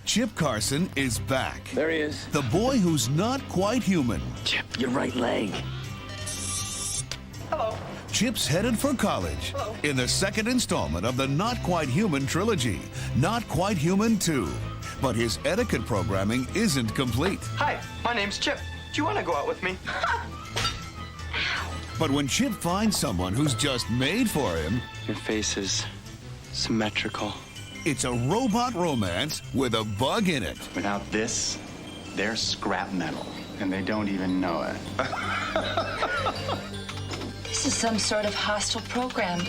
Chip Carson is back. There he is. The boy who's not quite human. Chip, your right leg. Hello. Chip's headed for college. Hello. In the second installment of the Not Quite Human trilogy, Not Quite Human 2. But his etiquette programming isn't complete. Hi, my name's Chip. Do you want to go out with me? But when Chip finds someone who's just made for him, Your face is symmetrical. it's a robot romance with a bug in it. Without this, they're scrap metal, and they don't even know it. This is some sort of hostile program,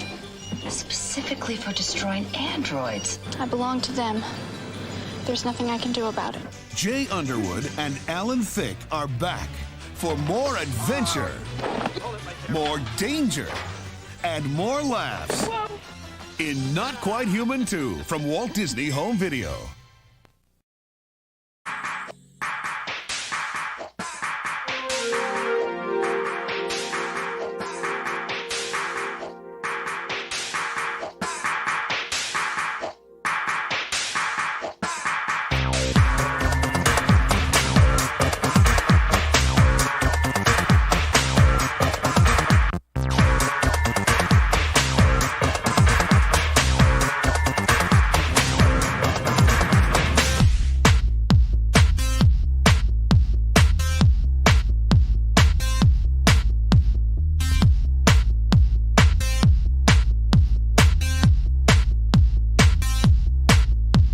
specifically for destroying androids. I belong to them. There's nothing I can do about it. Jay Underwood and Alan Thicke are back for more adventure, more danger, and more laughs in Not Quite Human 2 from Walt Disney Home Video.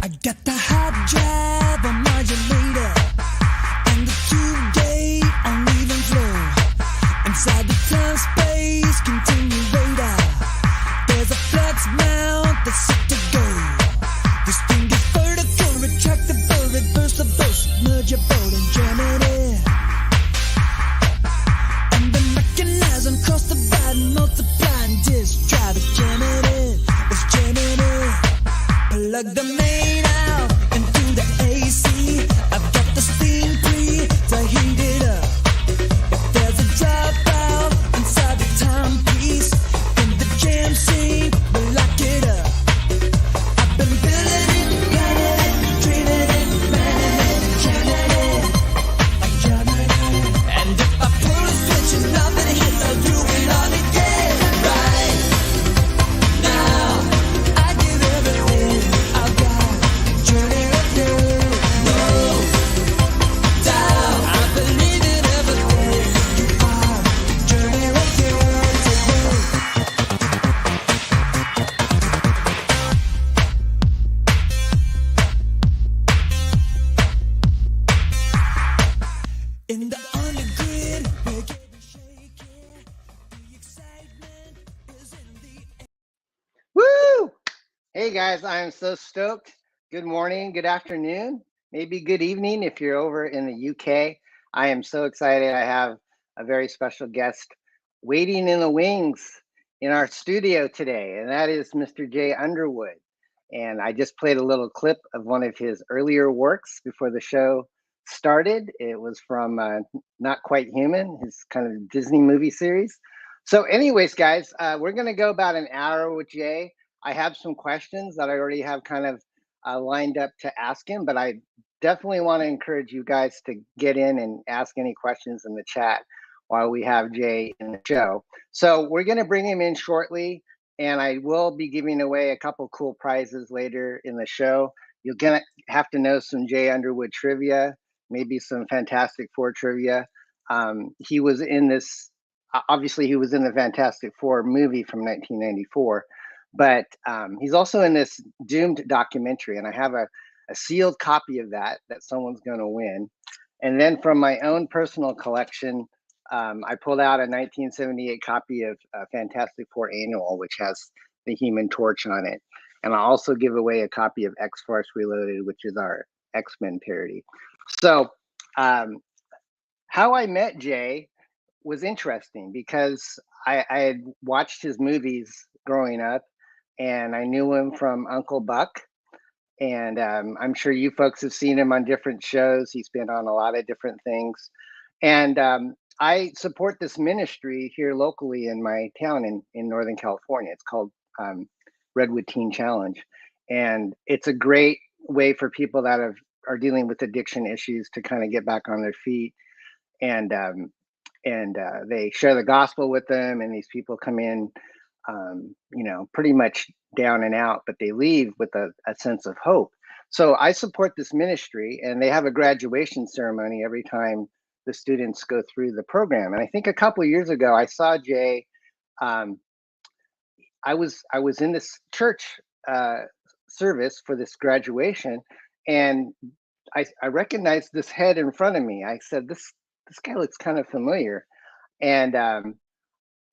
I got the hard drive on modulator and the tube gate on leaving flow. Inside the time space continuator, there's a flex mount that's set to go. This thing is vertical, retractable, reversible, submergible and Germany. And the mechanizing cross the divide, multiplying disk drive is Germany. It's Germany. Plug the main out into the AC. I've got the steam pre to heat it up. If there's a dropout inside the timepiece, in the jam scene, we'll lock it up. I've been building it, planning it, dreaming it, planning it, jamming it. And if I pull a switch and nothing hits, I'll do it all again. Right now, I give everything I've got. Journey up hill, low, down. I believe in everything you are. Journey up hill, take me. In the undergrid, we're getting shaky. The excitement is in the Woo! Hey guys, I'm so stoked. Good morning, good afternoon, maybe good evening if you're over in the UK. I am so excited. I have a very special guest waiting in the wings in our studio today, and that is Mr. Jay Underwood. And I just played a little clip of one of his earlier works before the show started. It was from Not Quite Human, his kind of Disney movie series. So anyways, guys, we're going to go about an hour with Jay. I have some questions that I already have kind of lined up to ask him, but I definitely want to encourage you guys to get in and ask any questions in the chat while we have Jay in the show. So we're going to bring him in shortly, and I will be giving away a couple cool prizes later in the show. You're going to have to know some Jay Underwood trivia, maybe some Fantastic Four trivia. He was in this, obviously he was in the Fantastic Four movie from 1994, but he's also in this Doomed documentary, and I have a sealed copy of that someone's going to win. And then from my own personal collection, I pulled out a 1978 copy of Fantastic Four Annual, which has the Human Torch on it. And I'll also give away a copy of X-Force Reloaded, which is our X-Men parody. So how I met Jay was interesting because I had watched his movies growing up, and I knew him from Uncle Buck. And I'm sure you folks have seen him on different shows. He's been on a lot of different things. And I support this ministry here locally in my town in Northern California. It's called Redwood Teen Challenge. And it's a great way for people that have are dealing with addiction issues to kind of get back on their feet, and they share the gospel with them, and these people come in, pretty much down and out, but they leave with a sense of hope. So I support this ministry, and they have a graduation ceremony every time the students go through the program. And I think a couple of years ago, I saw Jay. I was in this church service for this graduation, and I recognized this head in front of me. I said, this guy looks kind of familiar. And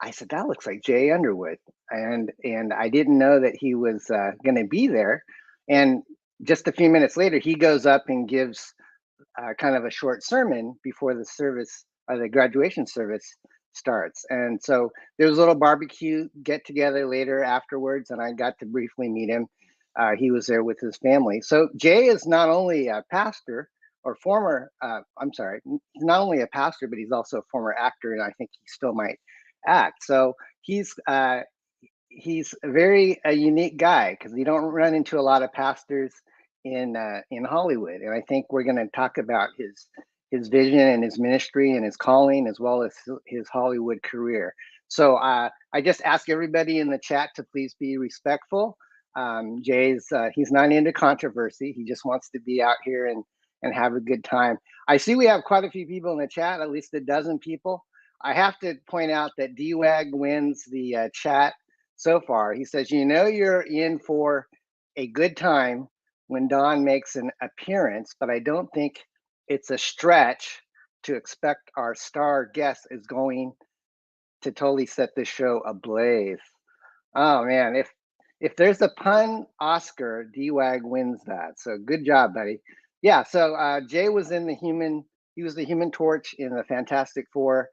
I said, that looks like Jay Underwood. And I didn't know that he was going to be there. And just a few minutes later, he goes up and gives kind of a short sermon before the service, the graduation service starts. And so there was a little barbecue get together later afterwards, and I got to briefly meet him. He was there with his family. So Jay is not only a pastor or former, he's not only a pastor, but he's also a former actor, and I think he still might act. So he's a very unique guy, because you don't run into a lot of pastors in Hollywood. And I think we're going to talk about his vision and his ministry and his calling, as well as his Hollywood career. So I just ask everybody in the chat to please be respectful. Jay's he's not into controversy. He just wants to be out here and have a good time. I see we have quite a few people in the chat, at least a dozen people. I have to point out that D-Wag wins the chat so far. He says, you're in for a good time when Don makes an appearance, but I don't think it's a stretch to expect our star guest is going to totally set this show ablaze. Oh man, if there's a pun Oscar, D-Wag wins that. So good job, buddy. Yeah, so Jay was in he was the Human Torch in the Fantastic Four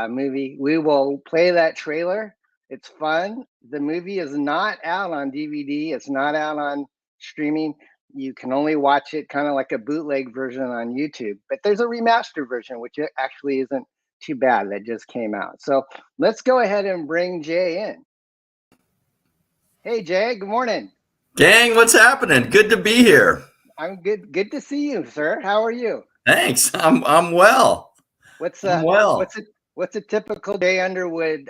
movie. We will play that trailer. It's fun. The movie is not out on DVD. It's not out on streaming. You can only watch it kind of like a bootleg version on YouTube. But there's a remastered version, which actually isn't too bad, that just came out. So let's go ahead and bring Jay in. Hey, Jay, good morning. Gang, what's happening? Good to be here. I'm good. Good to see you, sir. How are you? Thanks. I'm well. What's a typical Jay Underwood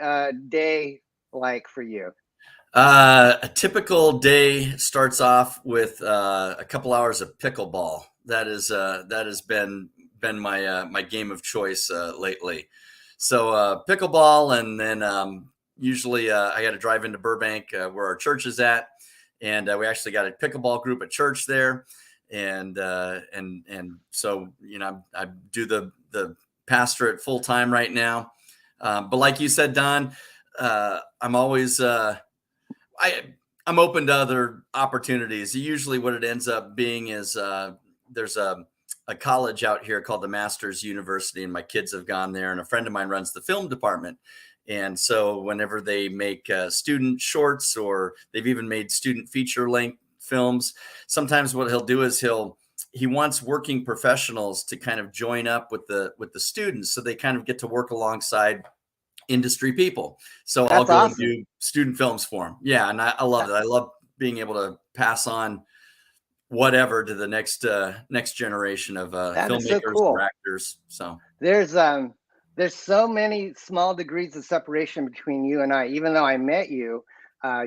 day like for you? A typical day starts off with a couple hours of pickleball. That has been my game of choice lately. So pickleball, and then usually I got to drive into Burbank where our church is at, and we actually got a pickleball group at church there, and so I do the pastorate full time right now. But like you said, Don, I'm always I'm open to other opportunities. Usually what it ends up being is there's a college out here called the Masters University, and my kids have gone there, and a friend of mine runs the film department. And so whenever they make student shorts, or they've even made student feature length films, sometimes what he'll do is he wants working professionals to kind of join up with the students, so they kind of get to work alongside industry people. So I'll go and do student films for them. Yeah. And I love it. I love being able to pass on whatever to the next generation of filmmakers, or actors. So there's so many small degrees of separation between you and I. Even though I met you,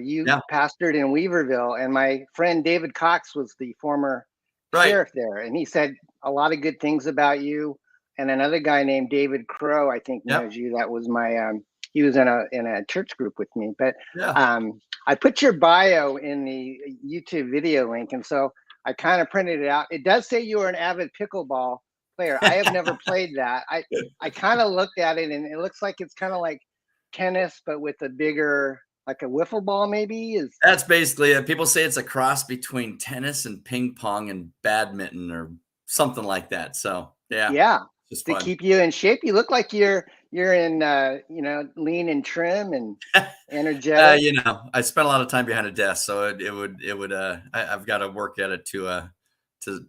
you pastored in Weaverville, and my friend David Cox was the former sheriff there, and he said a lot of good things about you. And another guy named David Crow, I think, knows you. That was my he was in a church group with me. But I put your bio in the YouTube video link, and so I kind of printed it out. It does say you are an avid pickleball player. I have never played that. I kind of looked at it, and it looks like it's kind of like tennis, but with a bigger, like a wiffle ball, maybe. That's basically it. People say it's a cross between tennis and ping pong and badminton, or something like that. So yeah. To keep you in shape. You look like you're in lean and trim and energetic. I spent a lot of time behind a desk, so it would I've got to work at it to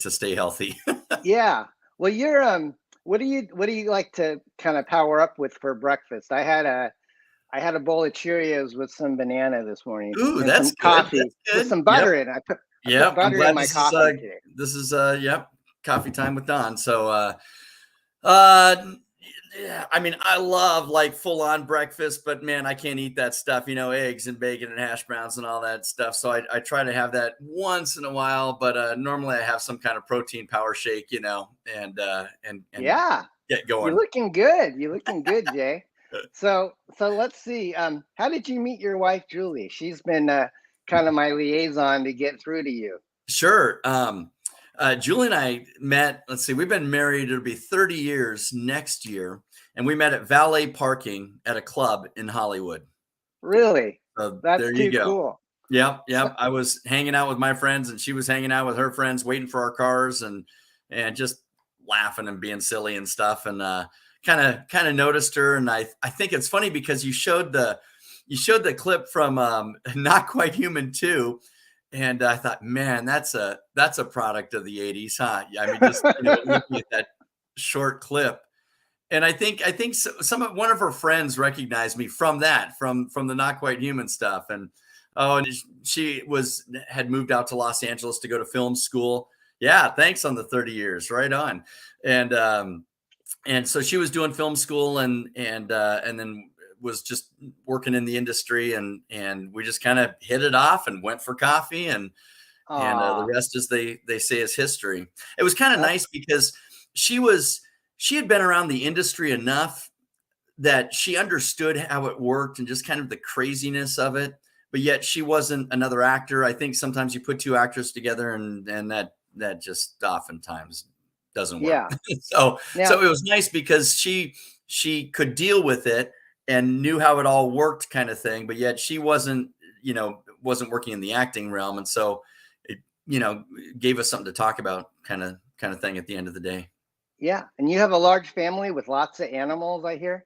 stay healthy. Yeah. Well, you're what do you like to kind of power up with for breakfast? I had a bowl of Cheerios with some banana this morning. Ooh, that's some coffee good. With some butter in it. I put butter in my coffee today. This is coffee time with Don. So, yeah, I mean, I love like full on breakfast, but man, I can't eat that stuff, eggs and bacon and hash browns and all that stuff. So I try to have that once in a while, but normally I have some kind of protein power shake, and Yeah, get going. you're looking good. You're looking good, Jay. So let's see. How did you meet your wife, Julie? She's been kind of my liaison to get through to you. Sure. Julie and I met, let's see, we've been married, it'll be 30 years next year. And we met at valet parking at a club in Hollywood. Really? So That's there too you go. cool. Yep. I was hanging out with my friends and she was hanging out with her friends, waiting for our cars and just laughing and being silly and stuff. And kind of noticed her. And I think it's funny because you showed the clip from Not Quite Human 2. And I thought, man, that's a product of the 80s, huh? I mean, just looking at that short clip. And I think one of her friends recognized me from that, from the Not Quite Human stuff. And she had moved out to Los Angeles to go to film school. Yeah, thanks on the 30 years, right on. And so she was doing film school and then was just working in the industry and we just kind of hit it off and went for coffee and the rest, as they say, is history. It was kind of nice because she had been around the industry enough that she understood how it worked and just kind of the craziness of it, but yet she wasn't another actor. I think sometimes you put two actors together and that just oftentimes doesn't work. Yeah. So it was nice because she could deal with it and knew how it all worked, kind of thing, but yet she wasn't working in the acting realm. And so it, gave us something to talk about kind of thing at the end of the day. Yeah. And you have a large family with lots of animals, I hear.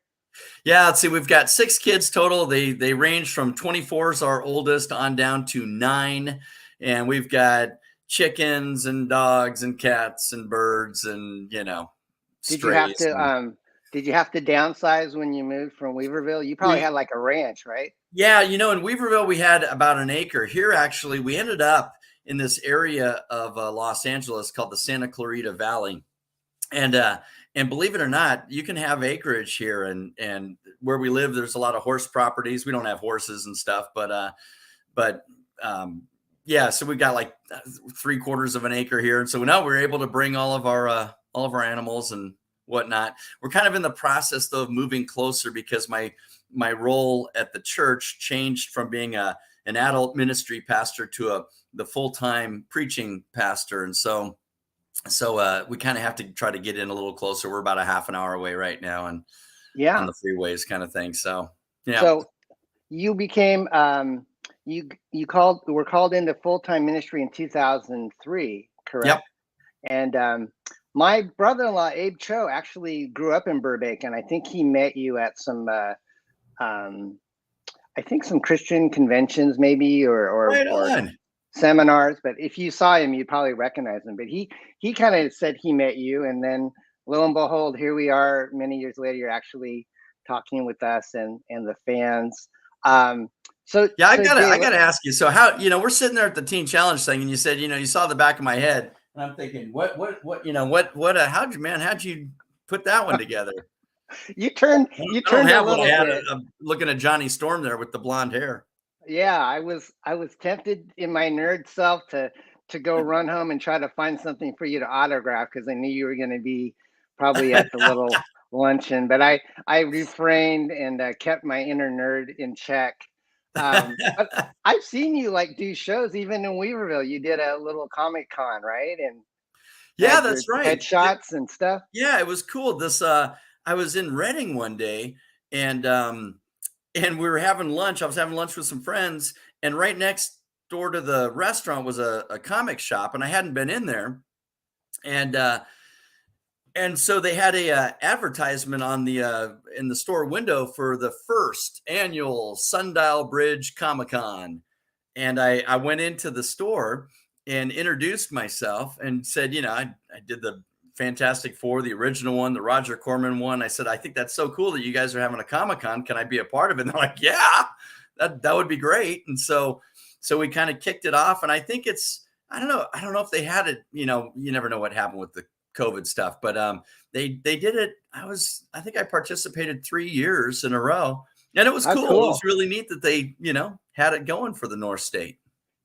Yeah. Let's see. We've got 6 kids total. They range from 24 is our oldest on down to 9. And we've got chickens and dogs and cats and birds and, Did you have to downsize when you moved from Weaverville? You probably had like a ranch, right? Yeah. In Weaverville, we had about an acre. Here, actually, we ended up in this area of Los Angeles called the Santa Clarita Valley. And believe it or not, you can have acreage here. And where we live, there's a lot of horse properties. We don't have horses and stuff, but yeah, so we've got like 3/4 of an acre here. And so now we're able to bring all of our animals and whatnot. We're kind of in the process though of moving closer because my role at the church changed from being an adult ministry pastor to the full-time preaching pastor. And so we kind of have to try to get in a little closer. We're about a half an hour away right now and on the freeways kind of thing. So, yeah. So you became, were called into full-time ministry in 2003, correct? Yep. And my brother-in-law, Abe Cho, actually grew up in Burbank, and I think he met you at some, some Christian conventions maybe, or seminars. But if you saw him, you'd probably recognize him. But he kind of said he met you, and then lo and behold, here we are many years later. You're actually talking with us and the fans. So yeah, I gotta ask you. So how, we're sitting there at the Teen Challenge thing, and you said, you saw the back of my head. And I'm thinking, how'd you put that one together? You turned a little bit. I'm looking at Johnny Storm there with the blonde hair. Yeah, I was tempted in my nerd self to go run home and try to find something for you to autograph because I knew you were going to be probably at the little luncheon, but I refrained and kept my inner nerd in check. But I've seen you do shows even in Weaverville. You did a little Comic Con, right? And yeah, that's right. Headshots and stuff. Yeah, it was cool. I was in Reading one day, and we were having lunch. I was having lunch with some friends, and right next door to the restaurant was a comic shop, and I hadn't been in there, and so they had a advertisement on in the store window for the first annual Sundial Bridge Comic-Con. And I went into the store and introduced myself and said, I did the Fantastic Four, the original one, the Roger Corman one. I said, I think that's so cool that you guys are having a Comic-Con. Can I be a part of it? And they're like, yeah, that would be great. And so we kind of kicked it off. And I think it's I don't know. I don't know if they had it. You know, you never know what happened with the COVID stuff, but they did it. I think I participated 3 years in a row, and it was How cool. It was cool. really neat that they, you know, had it going for the North State.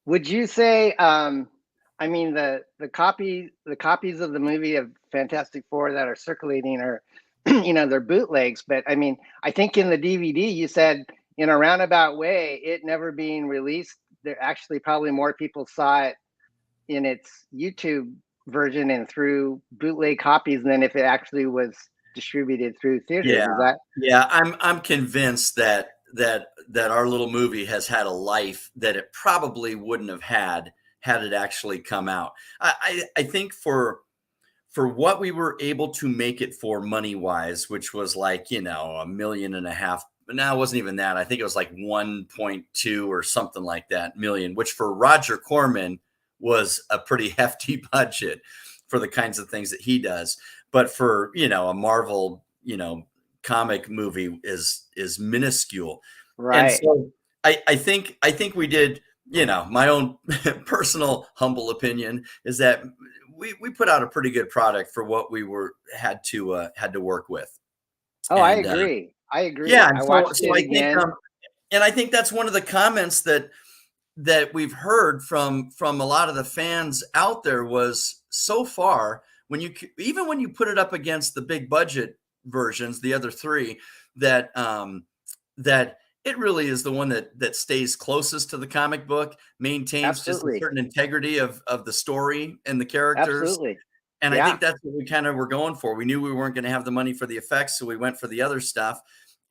Would you say, I mean, the copies of the movie of Fantastic Four that are circulating are, you know, they're bootlegs. But I mean, I think in the DVD you said in a roundabout way, it never being released, there actually probably more people saw it in its YouTube version and through bootleg copies than if it actually was distributed through theaters. Yeah, Is that? yeah. I'm convinced that our little movie has had a life that it probably wouldn't have had it actually come out. I think for what we were able to make it for money wise, which was like, you know, $1.5 million. No, it wasn't even that. I think it was like 1.2 or something like that million, which for Roger Corman was a pretty hefty budget for the kinds of things that he does. But for, you know, a Marvel, you know, comic movie is minuscule. And Right. so I think we did, you know, my own personal humble opinion is that we put out a pretty good product for what we had to work with. Oh, I And agree. I agree. yeah, I and watched so it I think again. and I think that's one of the comments that we've heard from a lot of the fans out there was so far even when you put it up against the big budget versions, the other three, that that it really is the one that stays closest to the comic book, maintains just a Absolutely. certain integrity of the story and the characters. Absolutely. And I Yeah. think that's what we kind of were going for. We knew we weren't going to have the money for the effects, so we went for the other stuff.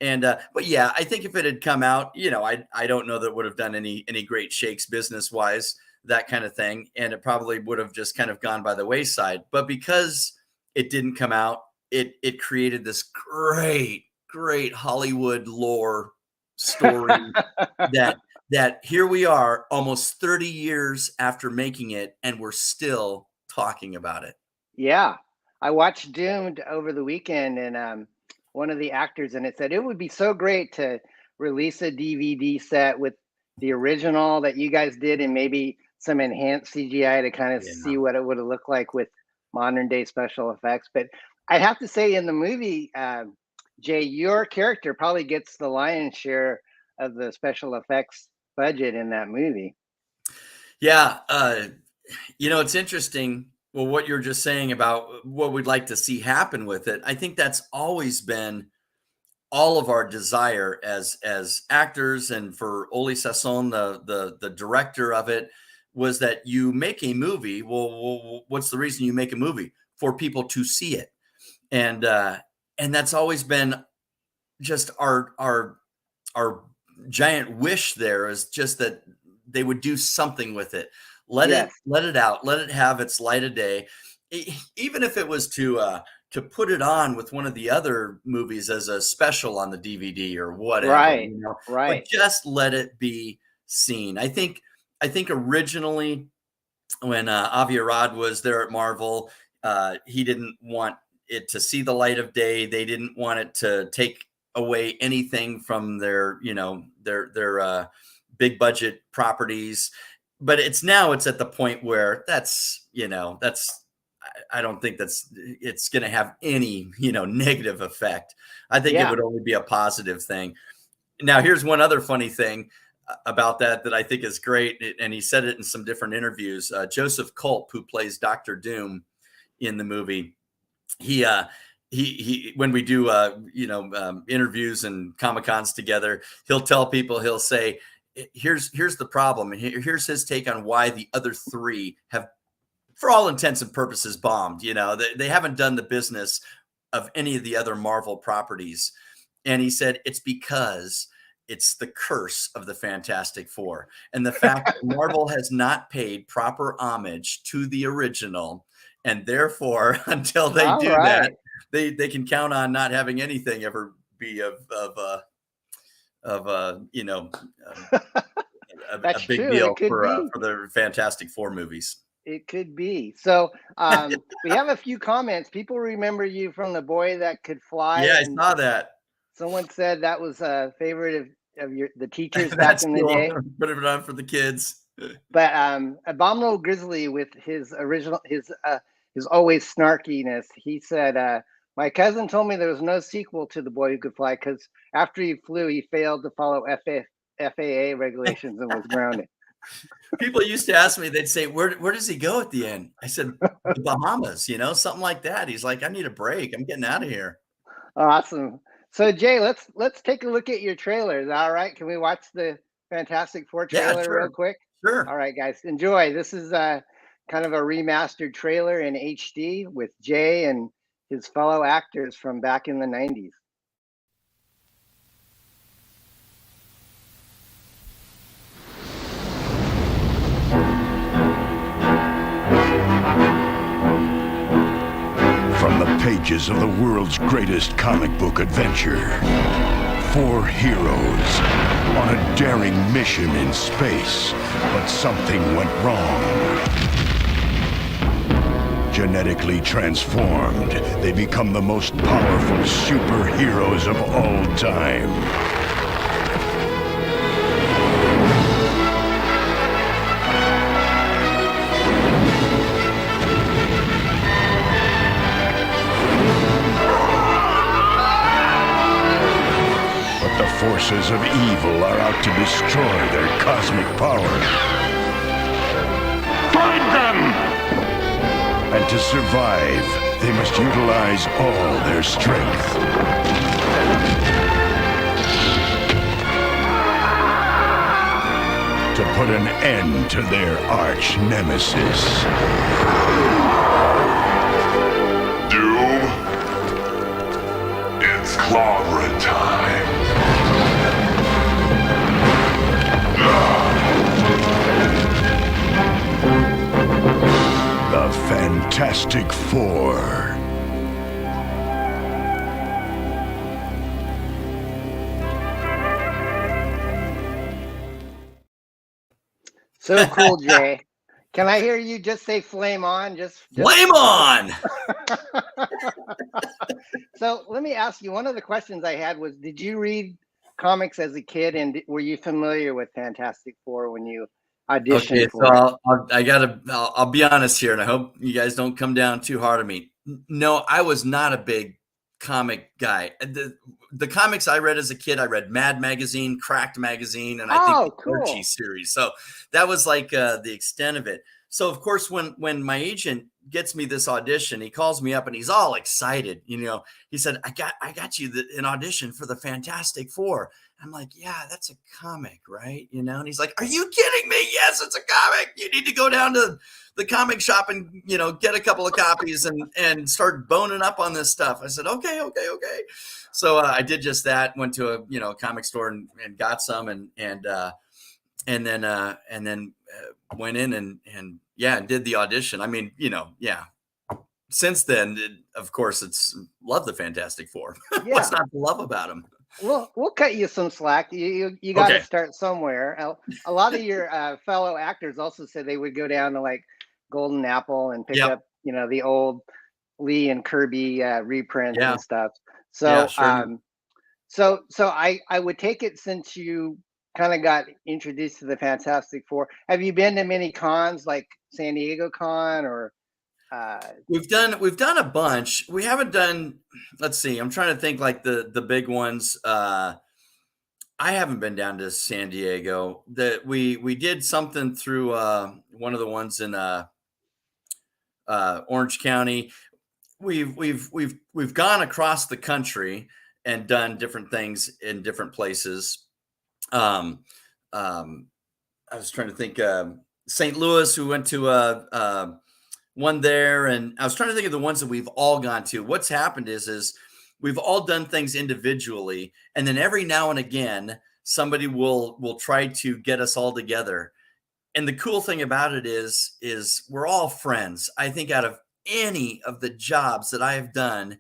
And but yeah, I think if it had come out, you know, I don't know that it would have done any great shakes business wise, that kind of thing, and it probably would have just kind of gone by the wayside. But because it didn't come out, it created this great Hollywood lore story that here we are almost 30 years after making it, and we're still talking about it. Yeah. I watched Doomed over the weekend, and one of the actors in it said it would be so great to release a DVD set with the original that you guys did and maybe some enhanced CGI to kind of Yeah. see what it would have looked like with modern day special effects. But I'd have to say, in the movie, Jay, your character probably gets the lion's share of the special effects budget in that movie. Yeah, you know, it's interesting. Well, what you're just saying about what we'd like to see happen with it, I think that's always been all of our desire as actors, and for Oli Sasson, the director of it, was that you make a movie. Well, what's the reason you make a movie? For people to see it, and that's always been just our giant wish. There is just that they would do something with it. Let Yes. it out. Let it have its light of day. Even if it was to put it on with one of the other movies as a special on the DVD or whatever, Right. you know. Right. But just let it be seen. I think originally when Avi Arad was there at Marvel, he didn't want it to see the light of day. They didn't want it to take away anything from their, you know, their big budget properties. But it's at the point where that's, you know, I don't think it's going to have any, you know, negative effect. I think it would only be a positive thing. Now, here's one other funny thing about that I think is great. And he said it in some different interviews. Joseph Culp, who plays Dr. Doom in the movie, he when we do interviews and Comic-Cons together, he'll tell people, he'll say, here's the problem, and here's his take on why the other three have, for all intents and purposes, bombed. You know, they haven't done the business of any of the other Marvel properties. And he said it's because it's the curse of the Fantastic Four, and the fact that Marvel has not paid proper homage to the original, and therefore until they do that, they can count on not having anything ever be of you know, a big true. deal for the Fantastic Four movies. It could be. So we have a few comments. People remember you from The Boy That Could Fly. Yeah, I saw that. Someone said that was a favorite of the teachers back in the day. Put it on for the kids. But Abominable Grizzly, with his always snarkiness, he said, "My cousin told me there was no sequel to The Boy Who Could Fly because after he flew, he failed to follow FAA regulations and was grounded." People used to ask me, they'd say, where does he go at the end? I said, the Bahamas, something like that. He's like, I need a break. I'm getting out of here. Awesome. So Jay, let's take a look at your trailers. All right, can we watch the Fantastic Four trailer real quick? Sure. All right, guys, enjoy. This is kind of a remastered trailer in HD with Jay and his fellow actors from back in the 90s. From the pages of the world's greatest comic book adventure, 4 heroes on a daring mission in space, but something went wrong. Genetically transformed, they become the most powerful superheroes of all time. Forces of evil are out to destroy their cosmic power. Find them! And to survive, they must utilize all their strength. To put an end to their arch nemesis. Doom, it's clobbering time. The Fantastic Four. So cool, Jay. Can I hear you just say flame on? Just flame on! So let me ask you, one of the questions I had was, did you read comics as a kid, and were you familiar with Fantastic Four when you auditioned for it? I'll be honest here, and I hope you guys don't come down too hard on me. No, I was not a big comic guy. The comics I read as a kid, I read Mad Magazine, Cracked Magazine, and I think the Archie series. So that was like the extent of it. So of course, when my agent gets me this audition, he calls me up and he's all excited. He said, I got you an audition for the Fantastic Four. I'm like, yeah, that's a comic, right? And he's like, are you kidding me? Yes, it's a comic. You need to go down to the comic shop and, get a couple of copies and start boning up on this stuff. I said, okay. So I did just that, went to a, comic store and got some and then went in and did the audition. I mean, since then, of course, it's love the Fantastic Four. Yeah. What's not to love about them? Well, we'll cut you some slack. You got to start somewhere. A lot of your fellow actors also said they would go down to like Golden Apple and pick up, the old Lee and Kirby reprints and stuff. So, so I would take it, since you kind of got introduced to the Fantastic Four, have you been to many cons like San Diego Con or? We've done a bunch. We haven't done, let's see, I'm trying to think like the big ones. I haven't been down to San Diego. We did something through one of the ones in Orange County. We've gone across the country and done different things in different places. I was trying to think, St. Louis, we went to one there, and I was trying to think of the ones that we've all gone to. What's happened is we've all done things individually, and then every now and again somebody will try to get us all together. And the cool thing about it is we're all friends. I think out of any of the jobs that I have done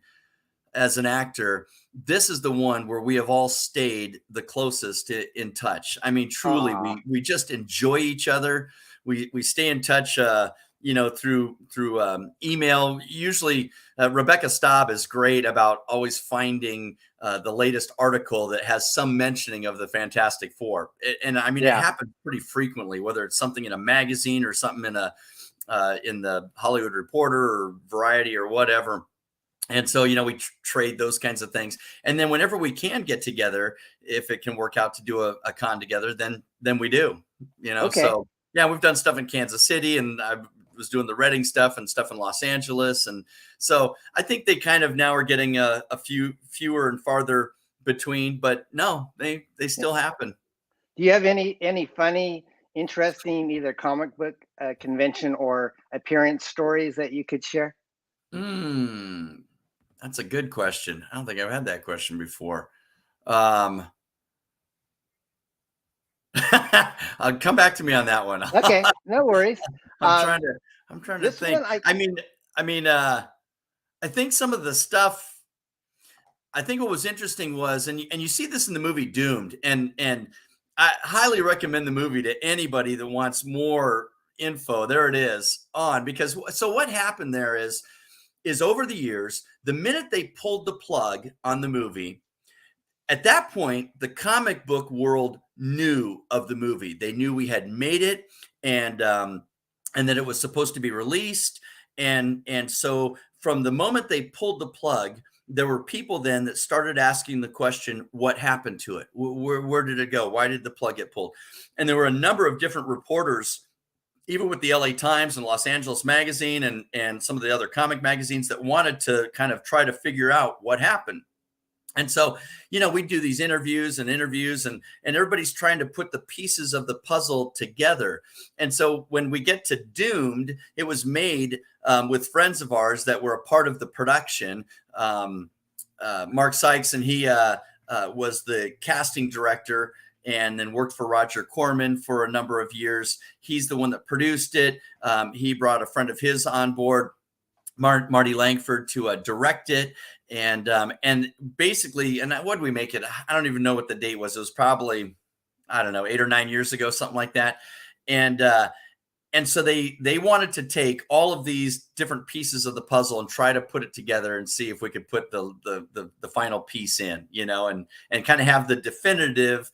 as an actor, this is the one where we have all stayed the closest in touch. I mean, truly, we just enjoy each other. We stay in touch through email. Usually Rebecca Staub is great about always finding the latest article that has some mentioning of the Fantastic Four. And I mean, it happens pretty frequently, whether it's something in a magazine or something in the Hollywood Reporter or Variety or whatever. And so, we trade those kinds of things. And then whenever we can get together, if it can work out to do a con together, then we do, Okay. So yeah, we've done stuff in Kansas City, and I was doing the Reading stuff and stuff in Los Angeles. And so I think they kind of now are getting a fewer and farther between, but no, they still happen. Do you have any funny, interesting, either comic book convention or appearance stories that you could share? That's a good question. I don't think I've had that question before. I'll come back to me on that one. Okay, no worries. I'm trying to think. I think some of the stuff. I think what was interesting was, and you see this in the movie Doomed, and I highly recommend the movie to anybody that wants more info. There it is because what happened there is over the years, the minute they pulled the plug on the movie, at that point, the comic book world knew of the movie. They knew we had made it, and that it was supposed to be released. And so from the moment they pulled the plug, there were people then that started asking the question, what happened to it? Where did it go? Why did the plug get pulled? And there were a number of different reporters, even with the LA Times and Los Angeles Magazine and some of the other comic magazines, that wanted to kind of try to figure out what happened. And so, we do these interviews and everybody's trying to put the pieces of the puzzle together. And so when we get to Doomed, it was made with friends of ours that were a part of the production. Mark Sykes, and he was the casting director and then worked for Roger Corman for a number of years. He's the one that produced it. He brought a friend of his on board, Marty Langford, to direct it. And basically, and what did we make it? I don't even know what the date was. It was probably, I don't know, 8 or 9 years ago, something like that. And so they wanted to take all of these different pieces of the puzzle and try to put it together and see if we could put the final piece in, and kind of have the definitive,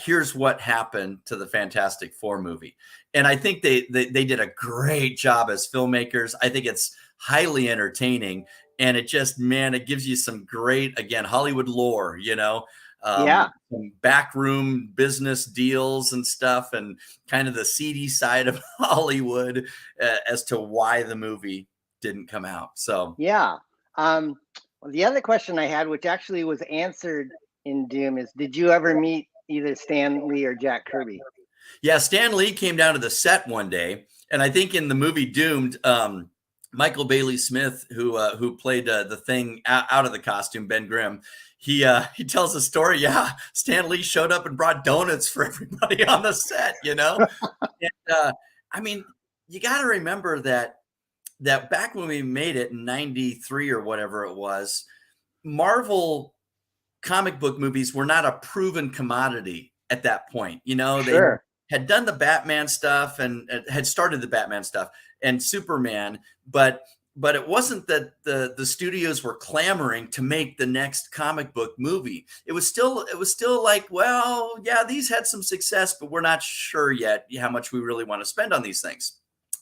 here's what happened to the Fantastic Four movie. And I think they did a great job as filmmakers. I think it's highly entertaining, and it gives you some great, again, Hollywood lore, some backroom business deals and stuff, and kind of the seedy side of Hollywood as to why the movie didn't come out. So yeah. The other question I had, which actually was answered in Doom, is did you ever meet either Stan Lee or Jack Kirby? Yeah, Stan Lee came down to the set one day, and I think in the movie Doomed, Michael Bailey Smith, who played the Thing out of the costume, Ben Grimm, he tells a story. Yeah, Stan Lee showed up and brought donuts for everybody on the set. And I mean, you got to remember that back when we made it in '93 or whatever it was, Marvel comic book movies were not a proven commodity at that point. Sure. They had done the Batman stuff and had started the Batman stuff and Superman, but it wasn't that the studios were clamoring to make the next comic book movie. It was still like, well, yeah, these had some success, but we're not sure yet how much we really want to spend on these things.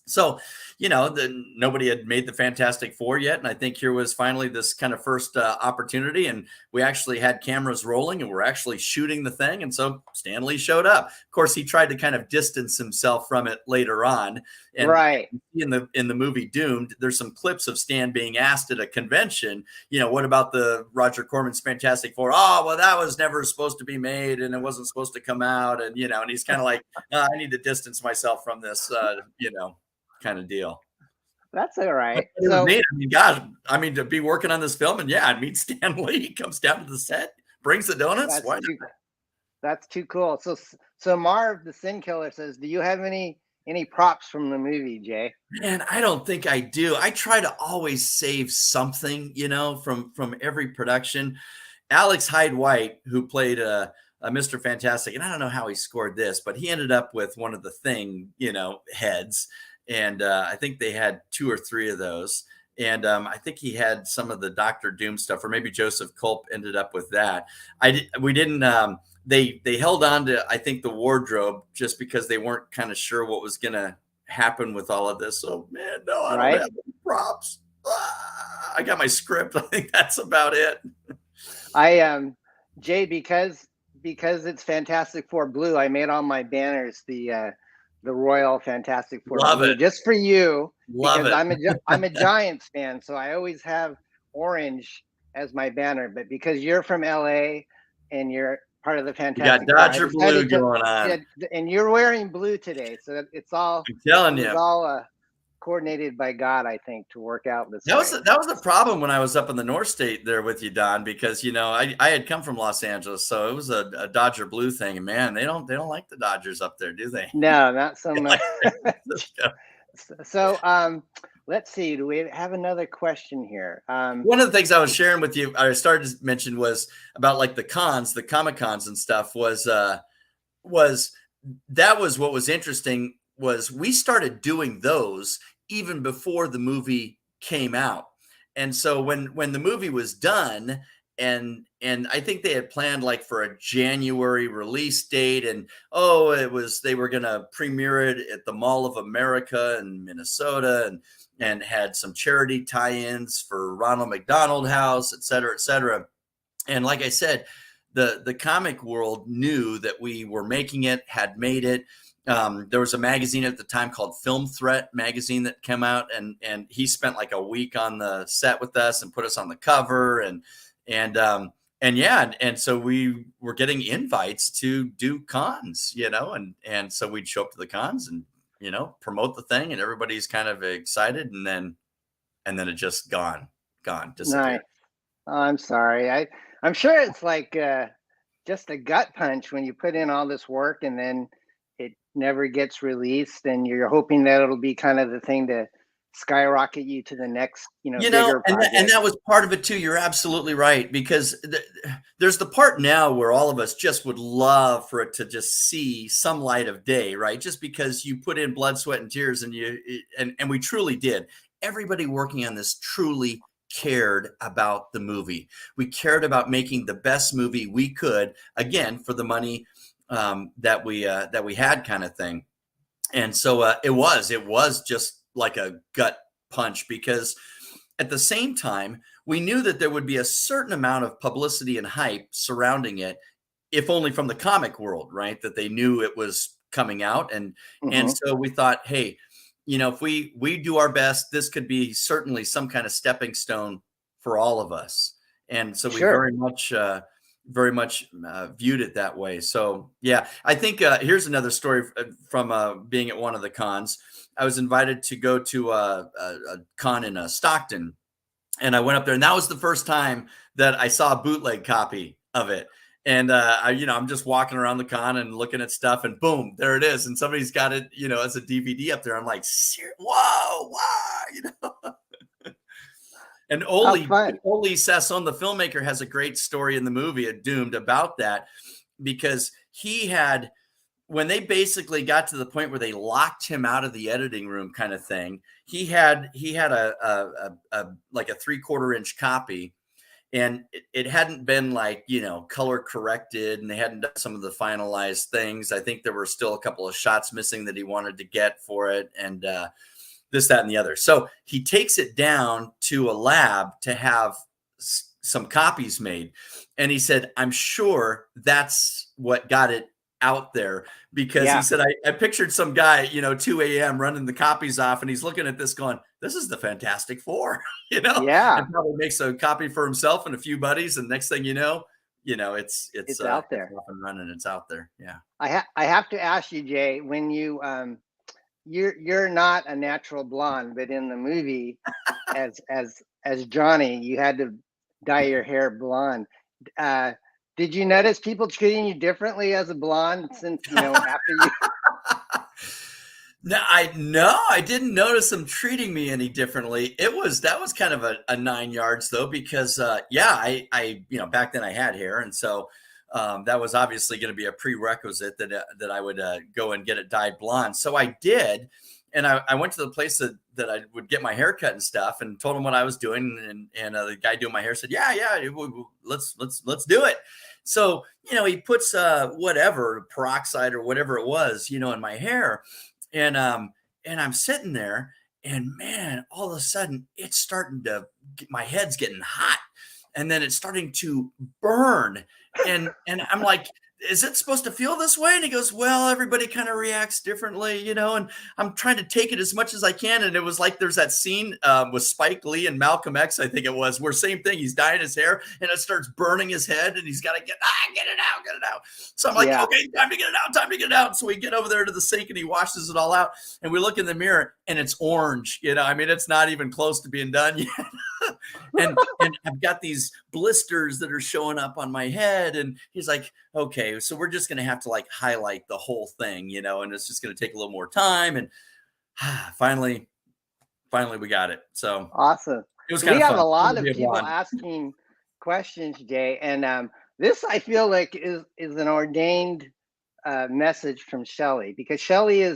So, nobody had made the Fantastic Four yet. And I think here was finally this kind of first opportunity. And we actually had cameras rolling and we're actually shooting the thing. And so Stan Lee showed up. Of course, he tried to kind of distance himself from it later on. And right. In the movie Doomed, there's some clips of Stan being asked at a convention, what about the Roger Corman's Fantastic Four? Oh, well, that was never supposed to be made and it wasn't supposed to come out. And, and he's kind of like, I need to distance myself from this, kind of deal. That's all right. So, to be working on this film and I'd meet Stan Lee, comes down to the set, brings the donuts. That's too cool. So Marv, the Sin Killer, says, do you have any props from the movie, Jay? Man, I don't think I do. I try to always save something, from every production. Alex Hyde White, who played Mr. Fantastic, and I don't know how he scored this, but he ended up with one of the Thing, heads. and I think they had 2 or 3 of those. And I think he had some of the Doctor Doom stuff, or maybe Joseph Culp ended up with that. We didn't. They held on to, I think, the wardrobe just because they weren't kind of sure what was going to happen with all of this. So, man, no, I don't have any props. I got my script. I think that's about it. Jay, because it's Fantastic Four blue, I made all my banners the Royal Fantastic Four blue, it. just for you. Love because it. I'm a Giants fan, so I always have orange as my banner. But because you're from LA and you're part of the Fantastic Four, you got Dodger blue going on, and you're wearing blue today, so it's all. I'm telling you, it's all coordinated by God, I think, to work out this. That was the problem when I was up in the North State there with you, Don, because I had come from Los Angeles, so it was a Dodger blue thing, and man, they don't like the Dodgers up there, do they? No, not so much. So let's see. Do we have another question here? One of the things I was sharing with you, I started to mention, was about like the cons, the Comic Cons and stuff. Was what was interesting was we started doing those even before the movie came out. And so when the movie was done, and I think they had planned like for a January release date, and they were going to premiere it at the Mall of America in Minnesota, and had some charity tie-ins for Ronald McDonald House, et cetera, et cetera. And like I said, the comic world knew that we were making it, had made it. There was a magazine at the time called Film Threat magazine that came out, and he spent like a week on the set with us and put us on the cover, and so we were getting invites to do cons, and so we'd show up to the cons and promote the thing, and everybody's kind of excited, and then it just gone, disappeared. Nice. Oh, I'm sorry. I'm sure it's like just a gut punch when you put in all this work and then it never gets released, and you're hoping that it'll be kind of the thing to skyrocket you to the next, bigger project. And that was part of it too. You're absolutely right, because there's the part now where all of us just would love for it to just see some light of day, right? Just because you put in blood, sweat, and tears, and we truly did. Everybody working on this truly cared about the movie. We cared about making the best movie we could, again, for the money that we had, kind of thing. And so it was just like a gut punch, because at the same time, we knew that there would be a certain amount of publicity and hype surrounding it, if only from the comic world, right? That they knew it was coming out. And so we thought, hey, if we do our best, this could be certainly some kind of stepping stone for all of us. And so we very much viewed it that way. So yeah, I think here's another story from being at one of the cons. I was invited to go to a con in Stockton, and I went up there, and that was the first time that I saw a bootleg copy of it. And I'm just walking around the con and looking at stuff, and boom, there it is, and somebody's got it, as a DVD up there. I'm like, whoa, And Oli Sasson, the filmmaker, has a great story in the movie at Doomed about that, because he had, when they basically got to the point where they locked him out of the editing room, kind of thing, he had a like a 3/4 inch copy, and it hadn't been like, color corrected, and they hadn't done some of the finalized things. I think there were still a couple of shots missing that he wanted to get for it, and this, that, and the other. So he takes it down to a lab to have some copies made. And he said, I'm sure that's what got it out there, because he said, I pictured some guy, 2 a.m. running the copies off, and he's looking at this going, this is the Fantastic Four, and probably makes a copy for himself and a few buddies. And next thing you know, it's out there. It's up and running. It's out there. Yeah. I have to ask you, Jay, when you, you're not a natural blonde, but in the movie as Johnny, you had to dye your hair blonde. Did you notice people treating you differently as a blonde since, after you? No, I didn't notice them treating me any differently. That was kind of a 9 yards though, because I back then I had hair, and so that was obviously going to be a prerequisite that I would go and get it dyed blonde. So I did, And I went to the place that I would get my hair cut and stuff, and told him what I was doing. And the guy doing my hair said, yeah, let's do it. So, he puts whatever peroxide or whatever it was, in my hair. And I'm sitting there, and man, all of a sudden it's starting to, my head's getting hot, and then it's starting to burn. And I'm like, is it supposed to feel this way? And he goes, well, everybody kind of reacts differently, and I'm trying to take it as much as I can. And it was like, there's that scene with Spike Lee and Malcolm X, I think it was, where same thing, he's dyeing his hair and it starts burning his head, and he's got to get it out. So I'm like, okay, time to get it out. So we get over there to the sink, and he washes it all out, and we look in the mirror, and it's orange. It's not even close to being done yet. and I've got these blisters that are showing up on my head. And he's like, okay, so we're just going to have to like highlight the whole thing, and it's just going to take a little more time. And finally we got it. So awesome. It was kind of fun. We have a lot of people asking questions, Jay. And this, I feel like, is an ordained message from Shelly, because Shelly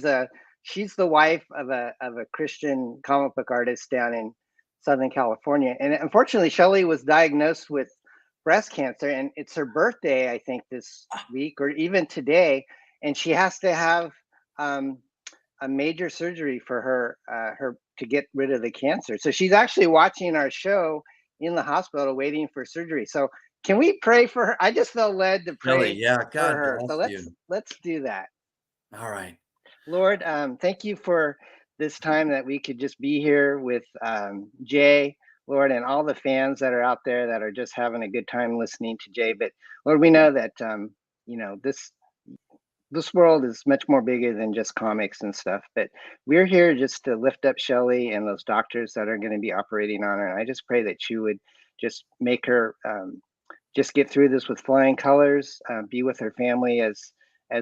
she's the wife of a Christian comic book artist down in Southern California. And unfortunately, Shelly was diagnosed with breast cancer, and it's her birthday, I think, this week or even today. And she has to have a major surgery for her to get rid of the cancer. So she's actually watching our show in the hospital waiting for surgery. So can we pray for her? I just felt led to pray for her. So let's do that. All right. Lord, thank you for this time that we could just be here with Jay, Lord, and all the fans that are out there that are just having a good time listening to Jay. But Lord, we know that this world is much more bigger than just comics and stuff. But we're here just to lift up Shelly and those doctors that are going to be operating on her. And I just pray that you would just make her just get through this with flying colors, be with her family as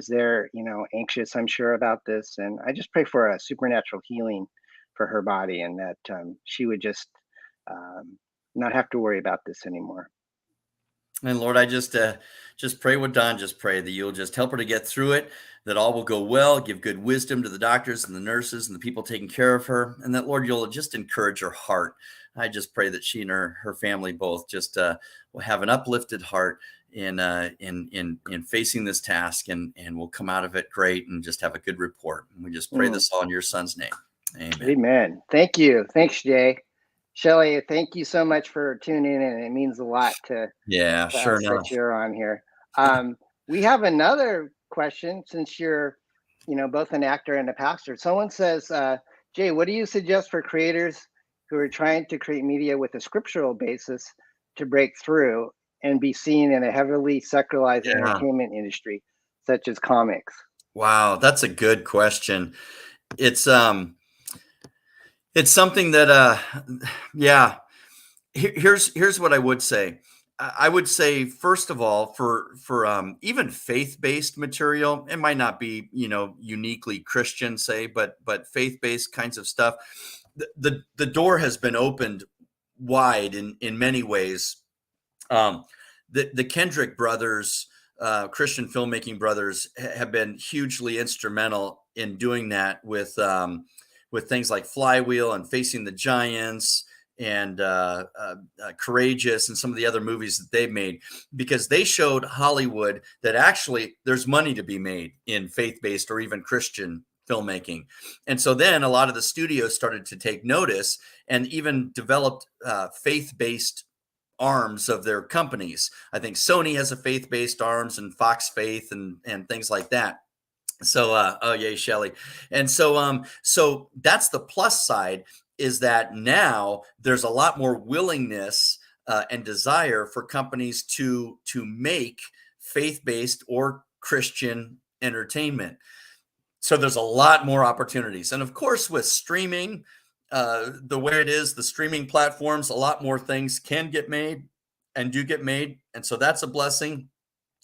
they're, anxious, I'm sure, about this. And I just pray for a supernatural healing for her body, and that she would just not have to worry about this anymore. And Lord, I just pray what Don just prayed, that you'll just help her to get through it, that all will go well, give good wisdom to the doctors and the nurses and the people taking care of her, and that, Lord, you'll just encourage her heart. I just pray that she and her family both just will have an uplifted heart in facing this task, and we'll come out of it great and just have a good report. And we just pray this all in your son's name. Amen. Amen. Thank you. Thanks, Jay. Shelly, thank you so much for tuning in. It means a lot to sure that you're on here. We have another question, since you're, both an actor and a pastor. Someone says, Jay, what do you suggest for creators who are trying to create media with a scriptural basis to break through and be seen in a heavily secularized entertainment industry, such as comics? Wow, that's a good question. It's something that, here's what I would say. I would say, first of all, for even faith-based material, it might not be, uniquely Christian, say, but faith-based kinds of stuff, the door has been opened wide in many ways. The Kendrick brothers, Christian filmmaking brothers, have been hugely instrumental in doing that with things like Flywheel and Facing the Giants and Courageous and some of the other movies that they've made, because they showed Hollywood that actually there's money to be made in faith-based or even Christian filmmaking. And so then a lot of the studios started to take notice and even developed faith-based arms of their companies. I think Sony has a faith-based arms, and Fox Faith and things like that. So, yay, Shelly. And so, so that's the plus side, is that now there's a lot more willingness and desire for companies to make faith-based or Christian entertainment. So there's a lot more opportunities. And of course, with streaming, the way it is, the streaming platforms, a lot more things can get made and do get made. And so that's a blessing.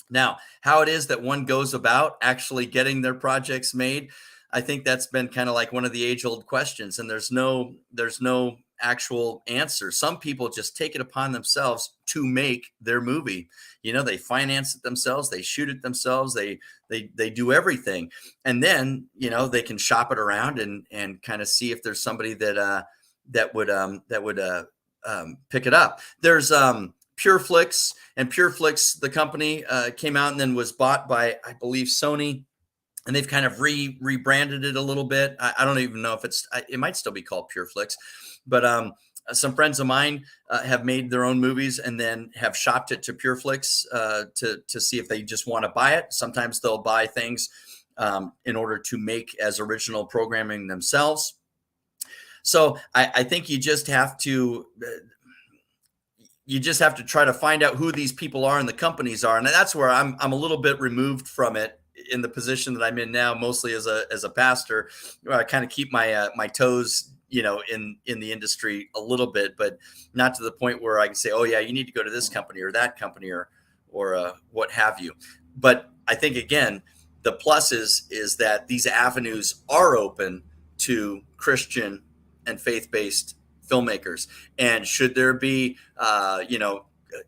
Now, how it is that one goes about actually getting their projects made, I think that's been kind of like one of the age-old questions. And there's no actual answer. Some people just take it upon themselves to make their movie. They finance it themselves, they shoot it themselves, they do everything, and then they can shop it around and kind of see if there's somebody that would pick it up. There's PureFlix, and PureFlix, the company, came out and then was bought by, I believe, Sony. And they've kind of rebranded it a little bit. I don't even know if it might still be called PureFlix, but some friends of mine have made their own movies and then have shopped it to PureFlix to see if they just want to buy it. Sometimes they'll buy things in order to make as original programming themselves. So I think you just have to try to find out who these people are and the companies are, and that's where I'm a little bit removed from it in the position that I'm in now, mostly as a pastor, where I kind of keep my my toes, in the industry a little bit, but not to the point where I can say, oh yeah, you need to go to this company or that company or what have you. But I think, again, the plus is that these avenues are open to Christian and faith-based filmmakers. And should there be,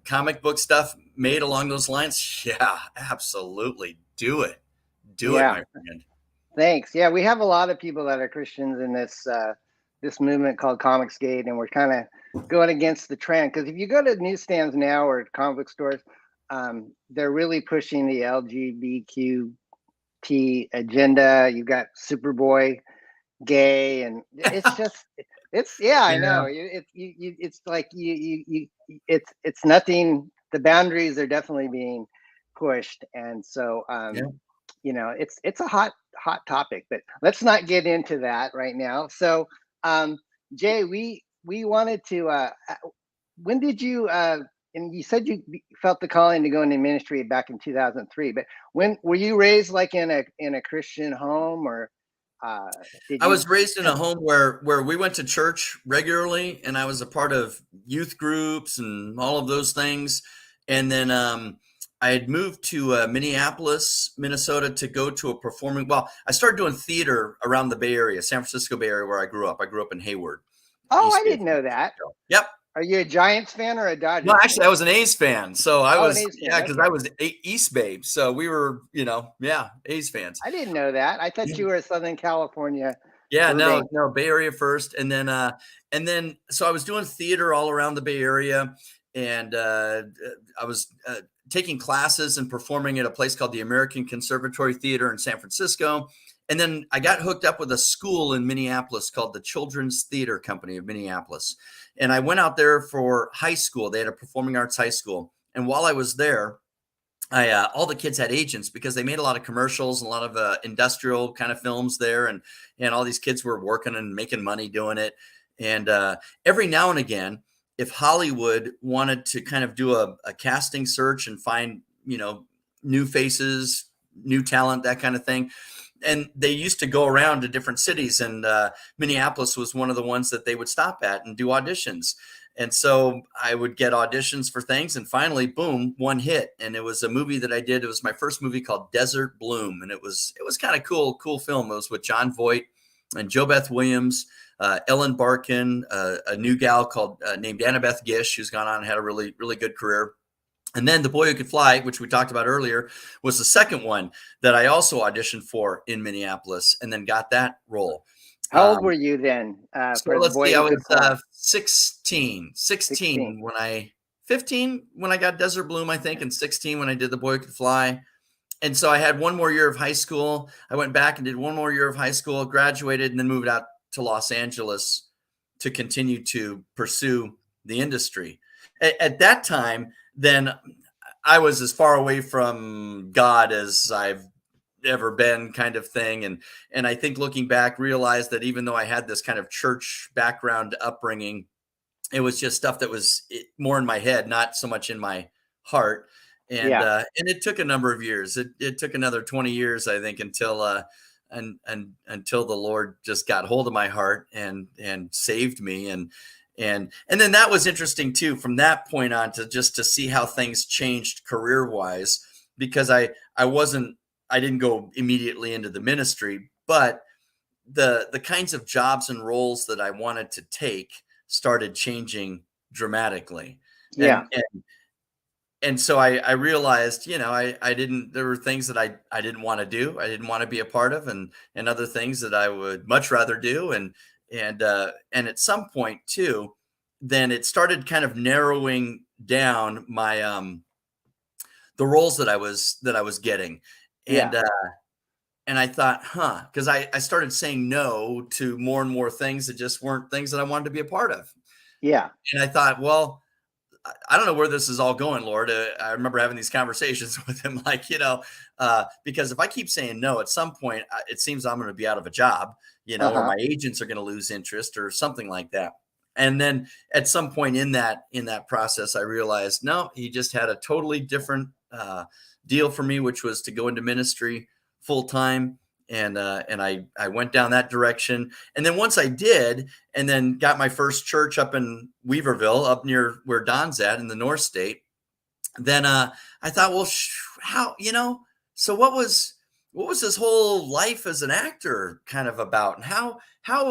comic book stuff made along those lines? Yeah, absolutely. Do it, my friend. Thanks. Yeah, we have a lot of people that are Christians in this this movement called Comicsgate, and we're kind of going against the trend, because if you go to newsstands now or comic book stores, they're really pushing the LGBTQ agenda. You've got Superboy gay, and it's just I know it's like it's nothing. The boundaries are definitely being pushed, and so it's a hot topic, but let's not get into that right now. So Jay, we wanted to when did you and you said you felt the calling to go into ministry back in 2003, but when were you raised, like in a Christian home, or I was raised in a home where we went to church regularly, and I was a part of youth groups and all of those things. And then I had moved to Minneapolis, Minnesota, to go to a performing. Well, I started doing theater around the Bay Area, San Francisco Bay Area, where I grew up. I grew up in Hayward. Oh, I didn't know that. Yep. Are you a Giants fan or a Dodgers? No, actually, I was an A's fan. So I was, because I was East Bay. So we were, A's fans. I didn't know that. I thought you were a Southern California. Yeah, no, Bay Area first, and then so I was doing theater all around the Bay Area, and I was taking classes and performing at a place called the American Conservatory Theater in San Francisco. And then I got hooked up with a school in Minneapolis called the Children's Theater Company of Minneapolis. And I went out there for high school. They had a performing arts high school. And while I was there, all the kids had agents, because they made a lot of commercials and a lot of industrial kind of films there. And all these kids were working and making money doing it. And every now and again, if Hollywood wanted to kind of do a casting search and find, new faces, new talent, that kind of thing, and they used to go around to different cities, and Minneapolis was one of the ones that they would stop at and do auditions. And so I would get auditions for things, and finally, boom, one hit. And it was a movie that I did. It was my first movie called Desert Bloom. And it was kind of cool film. It was with John Voight and JoBeth Williams, Ellen Barkin, a new gal named Annabeth Gish, who's gone on and had a really, really good career. And then The Boy Who Could Fly, which we talked about earlier, was the second one that I also auditioned for in Minneapolis, and then got that role. How old were you then? So let's see, I was 16 when 15 when I got Desert Bloom, I think, and 16 when I did The Boy Who Could Fly. And so I had one more year of high school. I went back and did one more year of high school, graduated, and then moved out to Los Angeles to continue to pursue the industry. At that time, then I was as far away from God as I've ever been, kind of thing. And I think looking back, realized that even though I had this kind of church background upbringing, it was just stuff that was more in my head, not so much in my heart. And it took a number of years. It took another 20 years, I think, until until the Lord just got hold of my heart and saved me. And then that was interesting too, from that point on, to see how things changed career wise, because I didn't go immediately into the ministry, but the kinds of jobs and roles that I wanted to take started changing dramatically. Yeah. And so I realized, there were things that I didn't want to do. I didn't want to be a part of, and other things that I would much rather do. And at some point too, then it started kind of narrowing down my, the roles that I was getting. And, and I thought, because I started saying no to more and more things that just weren't things that I wanted to be a part of. Yeah. And I thought, well, I don't know where this is all going, Lord. I remember having these conversations with him, like, because if I keep saying no, at some point, it seems I'm going to be out of a job, or my agents are going to lose interest or something like that. And then at some point in that process, I realized, no, he just had a totally different deal for me, which was to go into ministry full time. And I went down that direction. And then once I did, and then got my first church up in Weaverville, up near where Don's at in the North State, then I thought, well, how, so what was this whole life as an actor kind of about? And how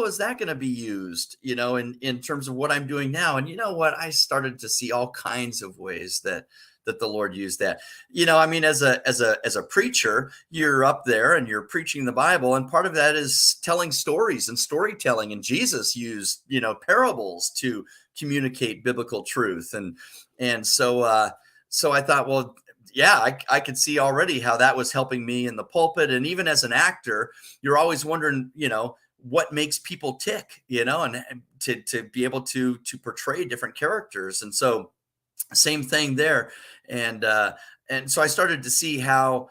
was that going to be used, in terms of what I'm doing now? And you know what? I started to see all kinds of ways that the Lord used that. As a preacher, you're up there and you're preaching the Bible, and part of that is telling stories and storytelling. And Jesus used, parables to communicate biblical truth. And so I thought, well, yeah, I could see already how that was helping me in the pulpit. And even as an actor, you're always wondering, what makes people tick, and to be able to portray different characters. And so same thing there. And so I started to see how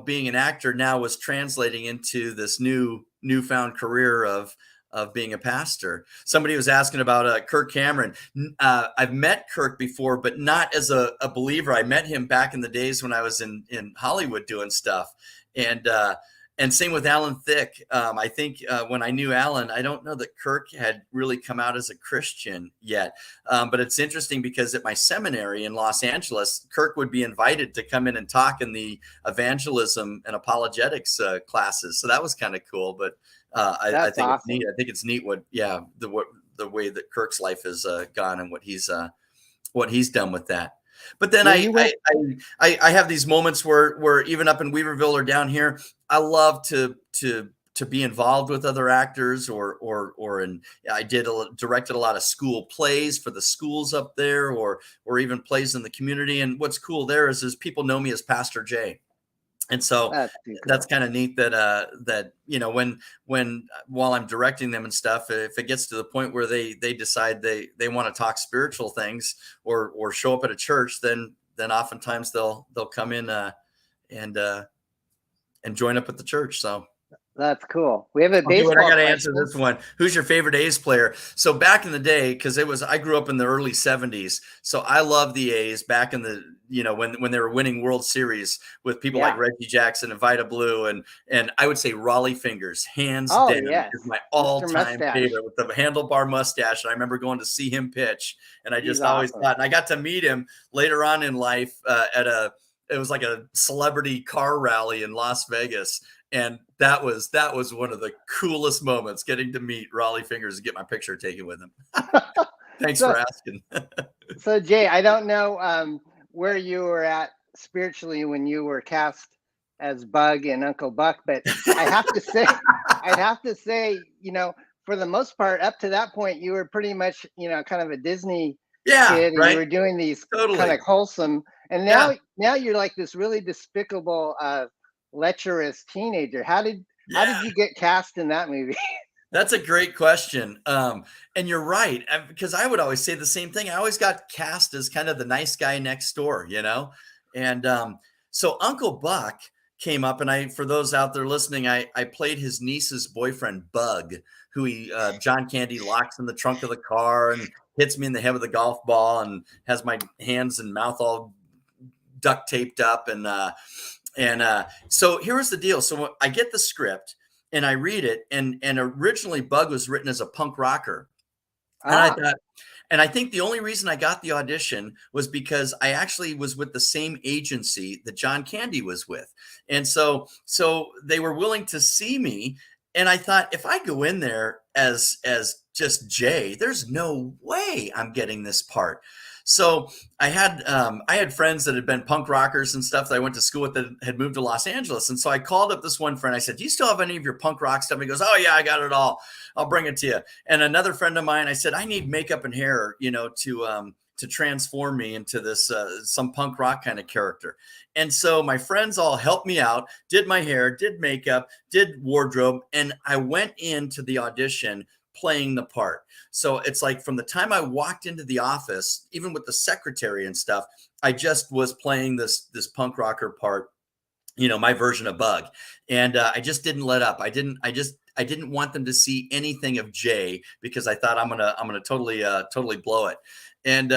being an actor now was translating into this newfound career of being a pastor. Somebody was asking about Kirk Cameron. I've met Kirk before, but not as a believer. I met him back in the days when I was in Hollywood doing stuff. And same with Alan Thicke. I think when I knew Alan, I don't know that Kirk had really come out as a Christian yet. But it's interesting because at my seminary in Los Angeles, Kirk would be invited to come in and talk in the evangelism and apologetics classes. So that was kind of cool. But I think awesome. It's neat. I think it's neat the way that Kirk's life has gone and what he's done with that. But then I have these moments where even up in Weaverville or down here, I love to be involved with other actors I directed a lot of school plays for the schools up there or even plays in the community. And what's cool there is people know me as Pastor Jay. And so that's kind of neat that when while I'm directing them and stuff, if it gets to the point where they decide they want to talk spiritual things or show up at a church, then oftentimes they'll come in and join up at the church. So that's cool. We have a baseball. I got to answer this one. Who's your favorite A's player? So back in the day, because I grew up in the early 70s, so I love the A's back in the when they were winning World Series with people like Reggie Jackson and Vida Blue and I would say Raleigh Fingers, hands down, is my all-time favorite with the handlebar mustache. And I remember going to see him pitch, and I just always thought, and I got to meet him later on in life it was like a celebrity car rally in Las Vegas. And that was one of the coolest moments, getting to meet Raleigh Fingers and get my picture taken with him. Thanks for asking. So Jay, I don't know where you were at spiritually when you were cast as Bug and Uncle Buck, but I have to say, for the most part, up to that point, you were pretty much, kind of a Disney kid, and you were doing these kind of wholesome. And now you're like this really despicable, lecherous teenager. How did you get cast in that movie? That's a great question. And you're right, because I would always say the same thing. I always got cast as kind of the nice guy next door, and so Uncle Buck came up, and for those out there listening, I played his niece's boyfriend, Bug, who John Candy locks in the trunk of the car and hits me in the head with a golf ball and has my hands and mouth all duct taped up. And so here was the deal. So I get the script and I read it, and originally Bug was written as a punk rocker. And I thought, and I think the only reason I got the audition was because I actually was with the same agency that John Candy was with. And so they were willing to see me. And I thought, if I go in there as just Jay. There's no way I'm getting this part. So I had friends that had been punk rockers and stuff that I went to school with that had moved to Los Angeles. And so I called up this one friend. I said, do you still have any of your punk rock stuff? He goes, oh yeah, I got it all. I'll bring it to you. And another friend of mine, I said, I need makeup and hair, to transform me into this, some punk rock kind of character. And so my friends all helped me out, did my hair, did makeup, did wardrobe. And I went into the audition playing the part. So it's like from the time I walked into the office, even with the secretary and stuff, I just was playing this punk rocker part, my version of Bug. And I just didn't let up. I didn't want them to see anything of Jay because I thought I'm gonna totally blow it. And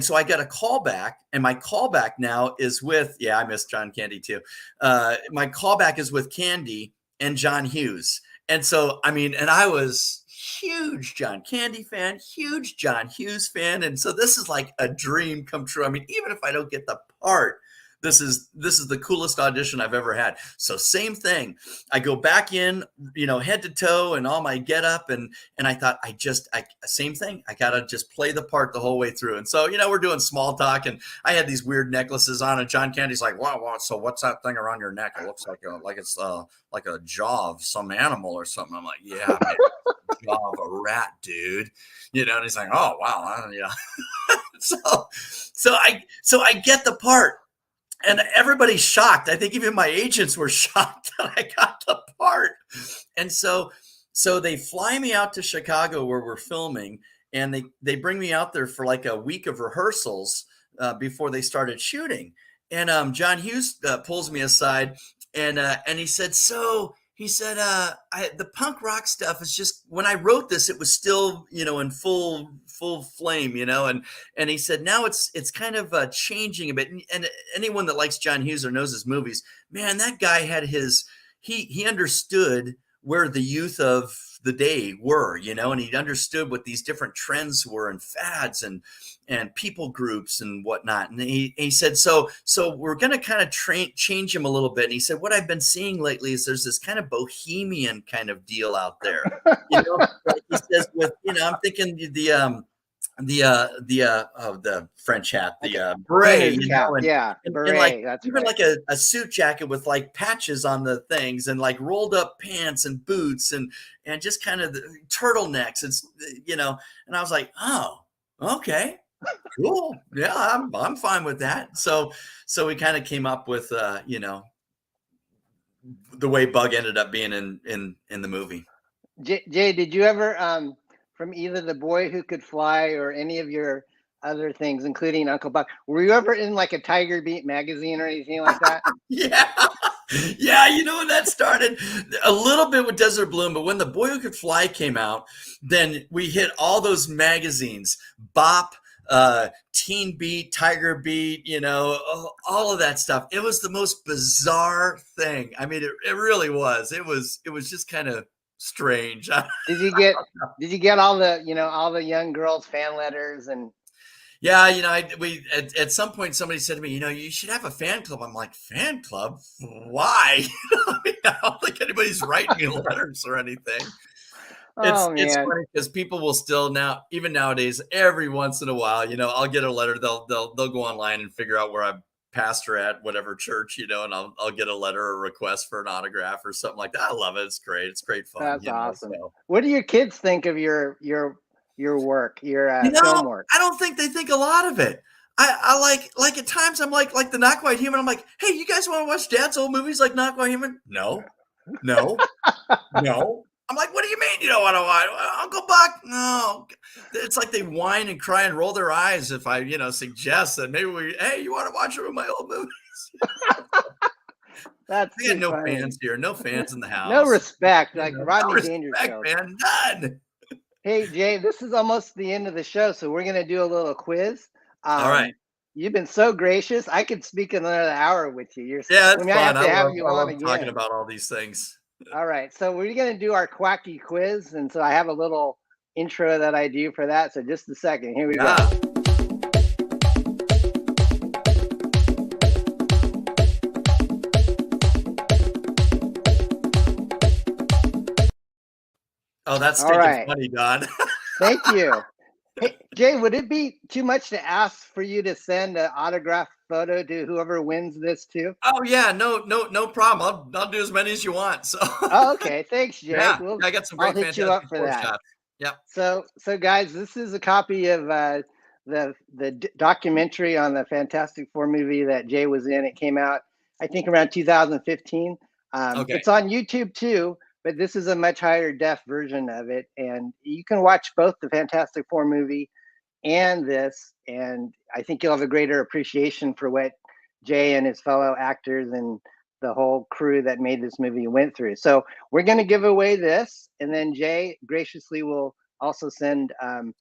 so I got a call back, and my callback now is with, I miss John Candy too. My callback is with Candy and John Hughes. And so, and I was huge John Candy fan, huge John Hughes fan. And so this is like a dream come true. Even if I don't get the part, this is the coolest audition I've ever had. So same thing. I go back in, head to toe and all my get up. And I thought same thing. I got to just play the part the whole way through. And so, we're doing small talk, and I had these weird necklaces on, and John Candy's like, wow, so what's that thing around your neck? It looks like it's like a jaw of some animal or something. I'm like, yeah, man, jaw of a rat, dude. And he's like, oh, wow. So I get the part. And everybody's shocked. I think even my agents were shocked that I got the part. And so they fly me out to Chicago where we're filming, and they bring me out there for like a week of rehearsals before they started shooting. And John Hughes pulls me aside, and he said, the punk rock stuff is just, when I wrote this, it was still, in full flame, and he said, now it's kind of changing a bit. And anyone that likes John Hughes or knows his movies, man, that guy had he understood where the youth of the day were, and he understood what these different trends were and fads and people groups and whatnot. And he said, so we're going to kind of change him a little bit. And he said, what I've been seeing lately is there's this kind of bohemian kind of deal out there. Like he says with, I'm thinking the French hat, the beret, beret. Like that's even right. like a suit jacket with like patches on the things, and like rolled up pants and boots and just kind of the turtlenecks. It's and I was like, oh, okay, cool, yeah, I'm fine with that. So we kind of came up with the way Bug ended up being in the movie. Jay, did you ever from either The Boy Who Could Fly or any of your other things, including Uncle Buck, were you ever in like a Tiger Beat magazine or anything like that? Yeah, when that started, a little bit with Desert Bloom, but when The Boy Who Could Fly came out, then we hit all those magazines, Bop, Teen Beat, Tiger Beat, all of that stuff. It was the most bizarre thing. It really was. It was just kind of strange. Did you get all the young girls fan letters? And we at some point somebody said to me, you should have a fan club. I'm like, fan club? Why? I don't think anybody's writing me letters or anything. It's funny because people will still even nowadays, every once in a while, I'll get a letter. They'll go online and figure out where I'm pastor at whatever church, and I'll get a letter or request for an autograph or something like that. I love it. It's great. It's great fun. That's awesome. What do your kids think of your work, your film work? I don't think they think a lot of it. I like at times I'm like the Not Quite Human. I'm like, hey, you guys want to watch Dad's old movies like Not Quite Human? No. I'm like, what do you mean you don't want to watch Uncle Buck? No. It's like they whine and cry and roll their eyes if I, suggest that maybe you want to watch some of my old movies. That's we got no fans here, no fans in the house. No respect, like Rodney Dangerfield. Man, none. Hey Jay, this is almost the end of the show, so we're gonna do a little quiz. All right. You've been so gracious. I could speak another hour with you. It's fun. I love talking about all these things. All right, so we're going to do our quacky quiz, and so I have a little intro that I do for that. So just a second, here we go. Oh, that's stinking funny, God. Thank you. Hey, Jay, would it be too much to ask for you to send an autographed photo to whoever wins this too? Oh yeah, no problem. I'll do as many as you want. So Oh, okay. Thanks, Jay. yeah, Well, I got some I'll great hit you up Fantastic for Four that. shots. Yep. So guys, this is a copy of the documentary on the Fantastic Four movie that Jay was in. It came out, I think, around 2015. Okay. It's on YouTube too, but this is a much higher def version of it, and you can watch both the Fantastic Four movie and this, and I think you'll have a greater appreciation for what Jay and his fellow actors and the whole crew that made this movie went through. So we're going to give away this, and then Jay graciously will also send.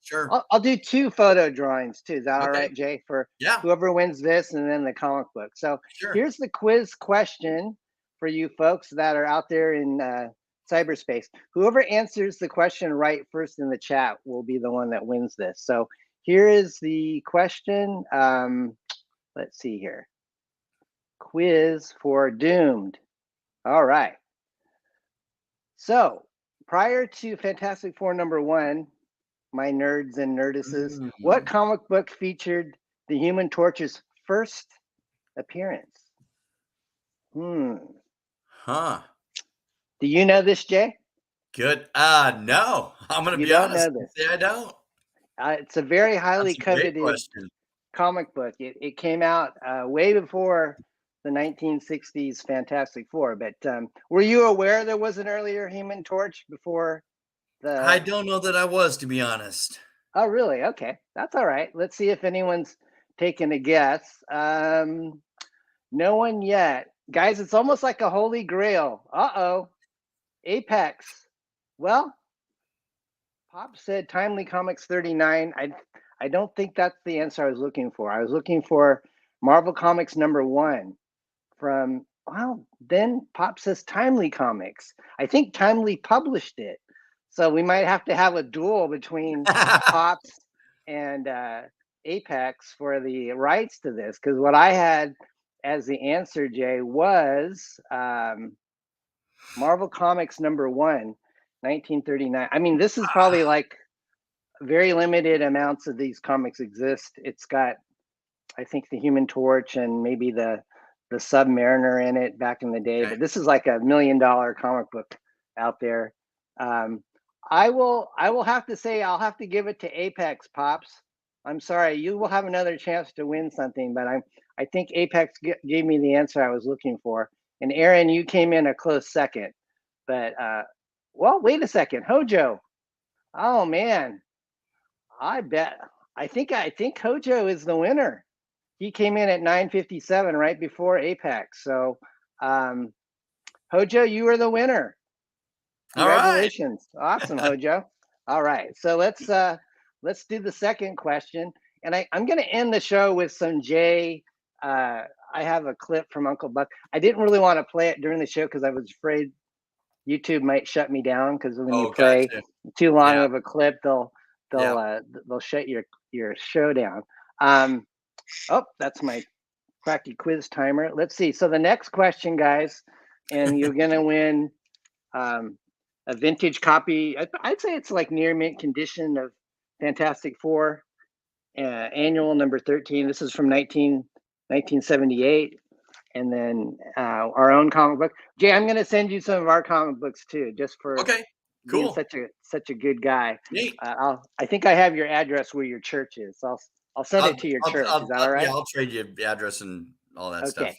Sure. I'll do 2 photo drawings too. Is that all Okay. right, Jay? For Yeah. whoever wins this, and then the comic book. So Sure. here's the quiz question for you folks that are out there in cyberspace. Whoever answers the question right first in the chat will be the one that wins this. So here is the question. Let's see here. Quiz for Doomed. All right. So prior to Fantastic Four #1, my nerds and nerdesses, what comic book featured the Human Torch's first appearance? Huh. Do you know this, Jay? Good. No, I'm going to be honest. I don't. It's a very highly That's a great coveted question. comic book. It came out way before the 1960s Fantastic Four. But were you aware there was an earlier Human Torch before the? I don't know that I was, to be honest. Oh, really? Okay, that's all right. Let's see if anyone's taken a guess. No one yet, guys. It's almost like a holy grail. Uh-oh, Apex. Well, Pop said Timely Comics 39. I don't think that's the answer I was looking for. I was looking for Marvel Comics #1 from, well, then Pop says Timely Comics. I think Timely published it. So we might have to have a duel between Pops and Apex for the rights to this. Because what I had as the answer, Jay, was Marvel Comics #1, 1939. I mean, this is probably like very limited amounts of these comics exist. It's got, I think, the Human Torch and maybe the Submariner in it back in the day. Okay. But this is like $1 million comic book out there. I will have to say I'll have to give it to Apex, Pops. I'm sorry, you will have another chance to win something, but I think Apex gave me the answer I was looking for. And Aaron, you came in a close second. But well, wait a second, Hojo. Oh man, I think Hojo is the winner. He came in at 957 right before Apex. So Hojo, you are the winner. Congratulations. All right. Awesome, Hojo. All right. So let's do the second question. And I'm gonna end the show with some Jay. I have a clip from Uncle Buck. I didn't really want to play it during the show because I was afraid YouTube might shut me down, because when you play too long of a clip, they'll shut your show down. Oh, that's my cracky quiz timer. Let's see. So the next question, guys, and you're gonna win a vintage copy. I'd say it's like near mint condition of Fantastic Four, annual number 13. This is from 1978. And then our own comic book. Jay, I'm going to send you some of our comic books too, just for being such a good guy. Neat. I think I have your address where your church is. So I'll send it to your church. Is that all right? Yeah, I'll trade you the address and all that stuff. Okay.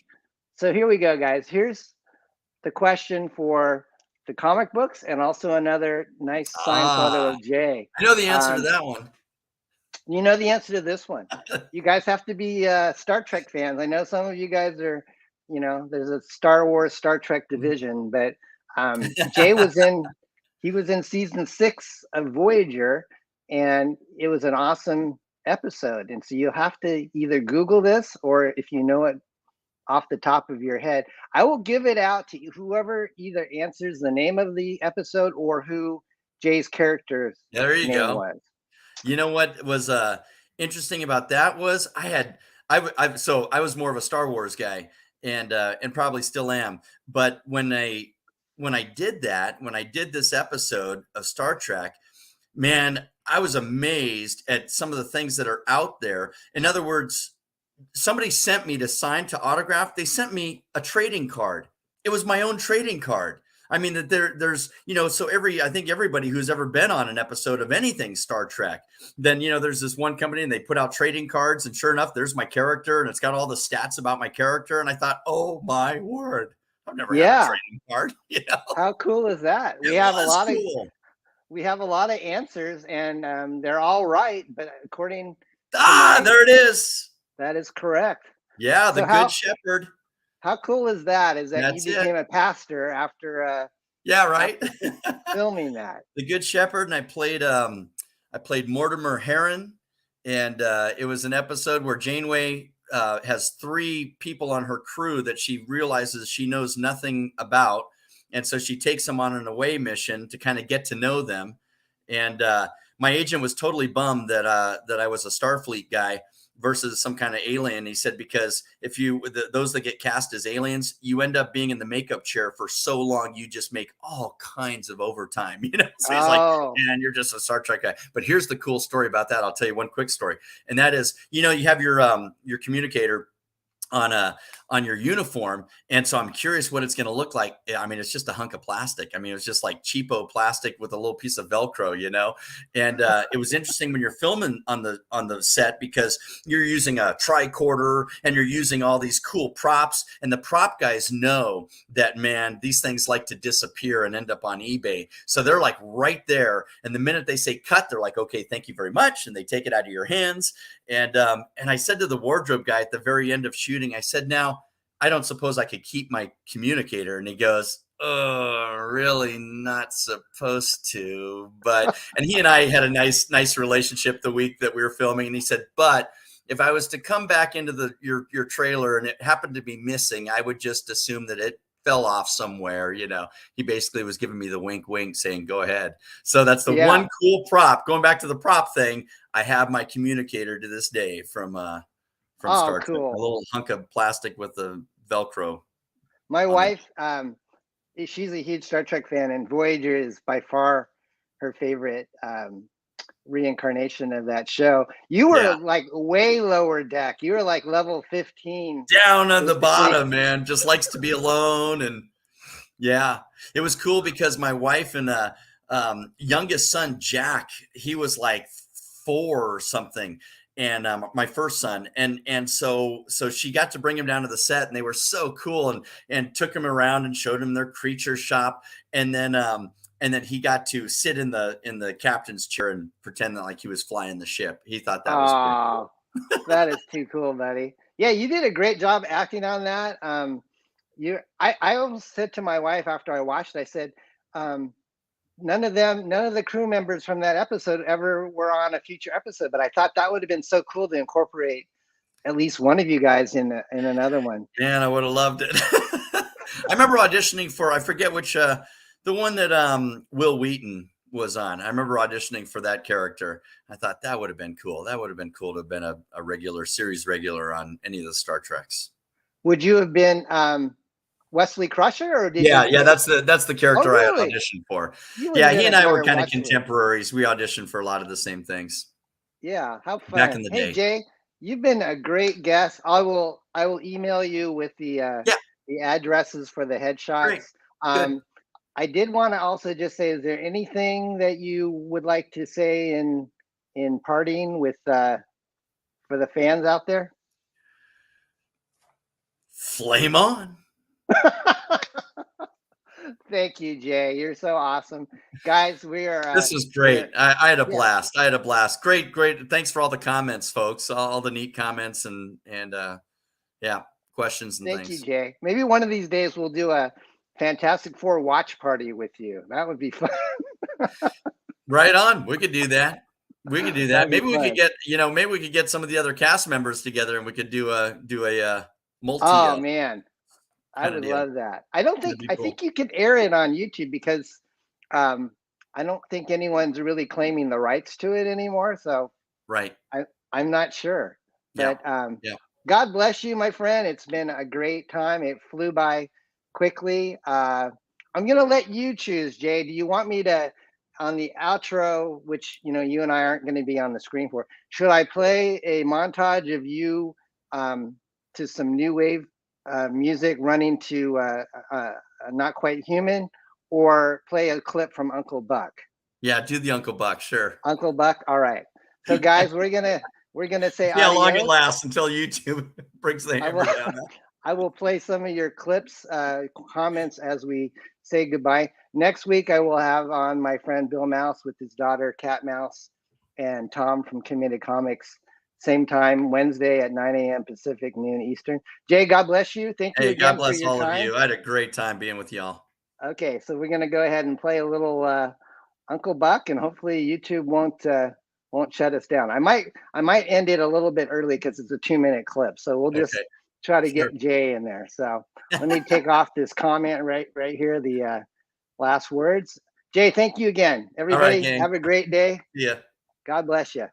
So here we go, guys. Here's the question for the comic books, and also another nice signed photo of Jay. I know the answer to that one. You know the answer to this one. You guys have to be Star Trek fans. I know some of you guys are. You know, there's a Star Wars, Star Trek division, but Jay was in season 6 of Voyager, and it was an awesome episode. And so you'll have to either Google this, or if you know it off the top of your head, I will give it out to you, whoever either answers the name of the episode or who Jay's character's name was. You know what was interesting about that was I was more of a Star Wars guy. And probably still am. But when I did this episode of Star Trek, man, I was amazed at some of the things that are out there. In other words, somebody sent me to sign, to autograph. They sent me a trading card. It was my own trading card. I mean, that there's, so I think everybody who's ever been on an episode of anything Star Trek, then, there's this one company and they put out trading cards, and sure enough, there's my character and it's got all the stats about my character. And I thought, oh my word, I've never had a trading card. How cool is that? We have a lot of answers, and they're all right. But according there it is. That is correct. Yeah, the Good Shepherd. How cool is that? Is that you became a pastor after filming that? The Good Shepherd, and I played Mortimer Heron, and it was an episode where Janeway has 3 people on her crew that she realizes she knows nothing about, and so she takes them on an away mission to kind of get to know them. And my agent was totally bummed that I was a Starfleet guy versus some kind of alien. He said, because if those that get cast as aliens, you end up being in the makeup chair for so long, you just make all kinds of overtime, So he's like, man, you're just a Star Trek guy. But here's the cool story about that. I'll tell you one quick story. And that is, you have your communicator on your uniform. And so I'm curious what it's going to look like. I mean, it's just a hunk of plastic. I mean, it's just like cheapo plastic with a little piece of Velcro, and it was interesting when you're filming on the set, because you're using a tricorder and you're using all these cool props, and the prop guys know that, man, these things like to disappear and end up on eBay. So they're like right there. And the minute they say cut, they're like, okay, thank you very much. And they take it out of your hands. And I said to the wardrobe guy at the very end of shooting, I said, now, I don't suppose I could keep my communicator. And he goes, oh, really not supposed to. But, and he and I had a nice relationship the week that we were filming. And he said, but if I was to come back into your trailer and it happened to be missing, I would just assume that it fell off somewhere. He basically was giving me the wink, wink, saying, go ahead. So that's the one cool prop. Going back to the prop thing, I have my communicator to this day from Star Trek, a little hunk of plastic with the Velcro. My wife, she's a huge Star Trek fan, and Voyager is by far her favorite reincarnation of that show. You were like way lower deck. You were like level 15. Down on the bottom, man. Just likes to be alone. And it was cool because my wife and youngest son, Jack, he was like 4 or something. And my first son, and so she got to bring him down to the set, and they were so cool, and took him around and showed him their creature shop, and then he got to sit in the captain's chair and pretend that like he was flying the ship. He thought that was pretty cool. That is too cool, buddy. Yeah, you did a great job acting on that. I almost said to my wife after I watched it, I said, none of the crew members from that episode ever were on a future episode, but I thought that would have been so cool to incorporate at least one of you guys in another one. Man, I would have loved it. I remember auditioning for, I forget which, the one that Will Wheaton was on. I remember auditioning for that character. I thought that would have been cool. That would have been cool to have been a regular series regular on any of the Star Treks. Would you have been Wesley Crusher, or did that's the character really? I auditioned for. Yeah, he and I were kind of contemporaries. We auditioned for a lot of the same things. Yeah, how fun. Back in the day. Hey Jay, you've been a great guest. I will email you with the addresses for the headshots. I did want to also just say, is there anything that you would like to say in parting with for the fans out there? Flame on. Thank you, Jay. You're so awesome, guys. We are. This was great. I had a blast. I had a blast. Great. Thanks for all the comments, folks. All the neat comments and questions and things. Thank you, Jay. Maybe one of these days we'll do a Fantastic Four watch party with you. That would be fun. Right on. We could do that. Maybe we could get maybe we could get some of the other cast members together and we could do a multi. Oh man. I would love that. I think you could air it on YouTube because I don't think anyone's really claiming the rights to it anymore. So right. I'm not sure. But God bless you, my friend. It's been a great time. It flew by quickly. I'm gonna let you choose, Jay. Do you want me to on the outro, which you and I aren't going to be on the screen for, should I play a montage of you to some new wave music running to Not Quite Human, or play a clip from Uncle Buck? Yeah, do the Uncle Buck, sure. Uncle Buck. All right. So guys, we're gonna say see how long it adios. lasts until YouTube brings the hammer down. I will play some of your clips, comments as we say goodbye. Next week, I will have on my friend Bill Mouse with his daughter Cat Mouse, and Tom from Committed Comics. Same time, Wednesday at 9 a.m. Pacific, noon Eastern. Jay, God bless you. Thank you again God bless for your all time. of you. I had a great time being with y'all. Okay, so we're gonna go ahead and play a little Uncle Buck, and hopefully YouTube won't shut us down. I might end it a little bit early because it's a 2-minute clip, so we'll just try to get Jay in there. So let me take off this comment right here, the last words. Jay, thank you again. Everybody, have a great day. Yeah. God bless you.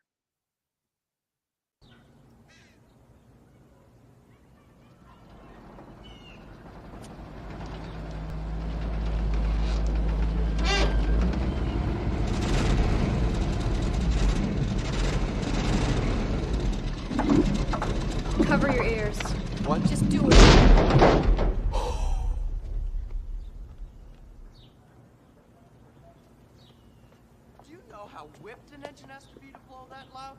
Cover your ears. What? Just do it. Do you know how whipped an engine has to be to blow that loud?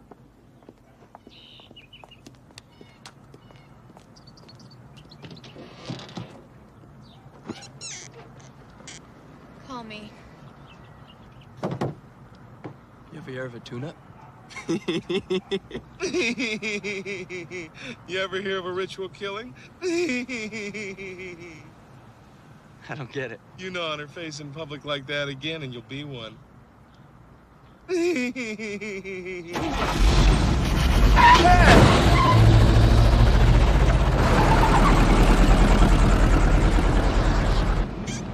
Call me. You ever hear of a tune-up? You ever hear of a ritual killing? I don't get it. You know, on her face in public like that again, and you'll be one.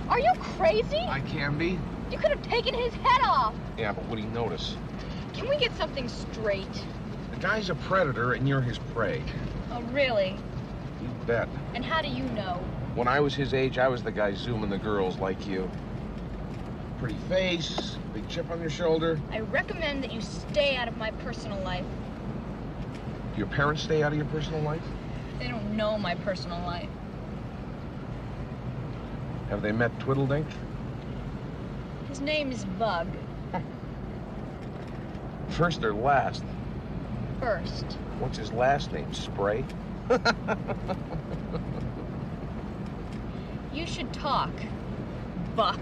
Are you crazy? I can be. You could have taken his head off. Yeah, but what'd he notice? Can we get something straight? The guy's a predator and you're his prey. Oh, really? You bet. And how do you know? When I was his age, I was the guy zooming the girls like you. Pretty face, big chip on your shoulder. I recommend that you stay out of my personal life. Do your parents stay out of your personal life? They don't know my personal life. Have they met Twiddledink? His name is Bug. First or last? First. What's his last name? Spray? You should talk, Buck.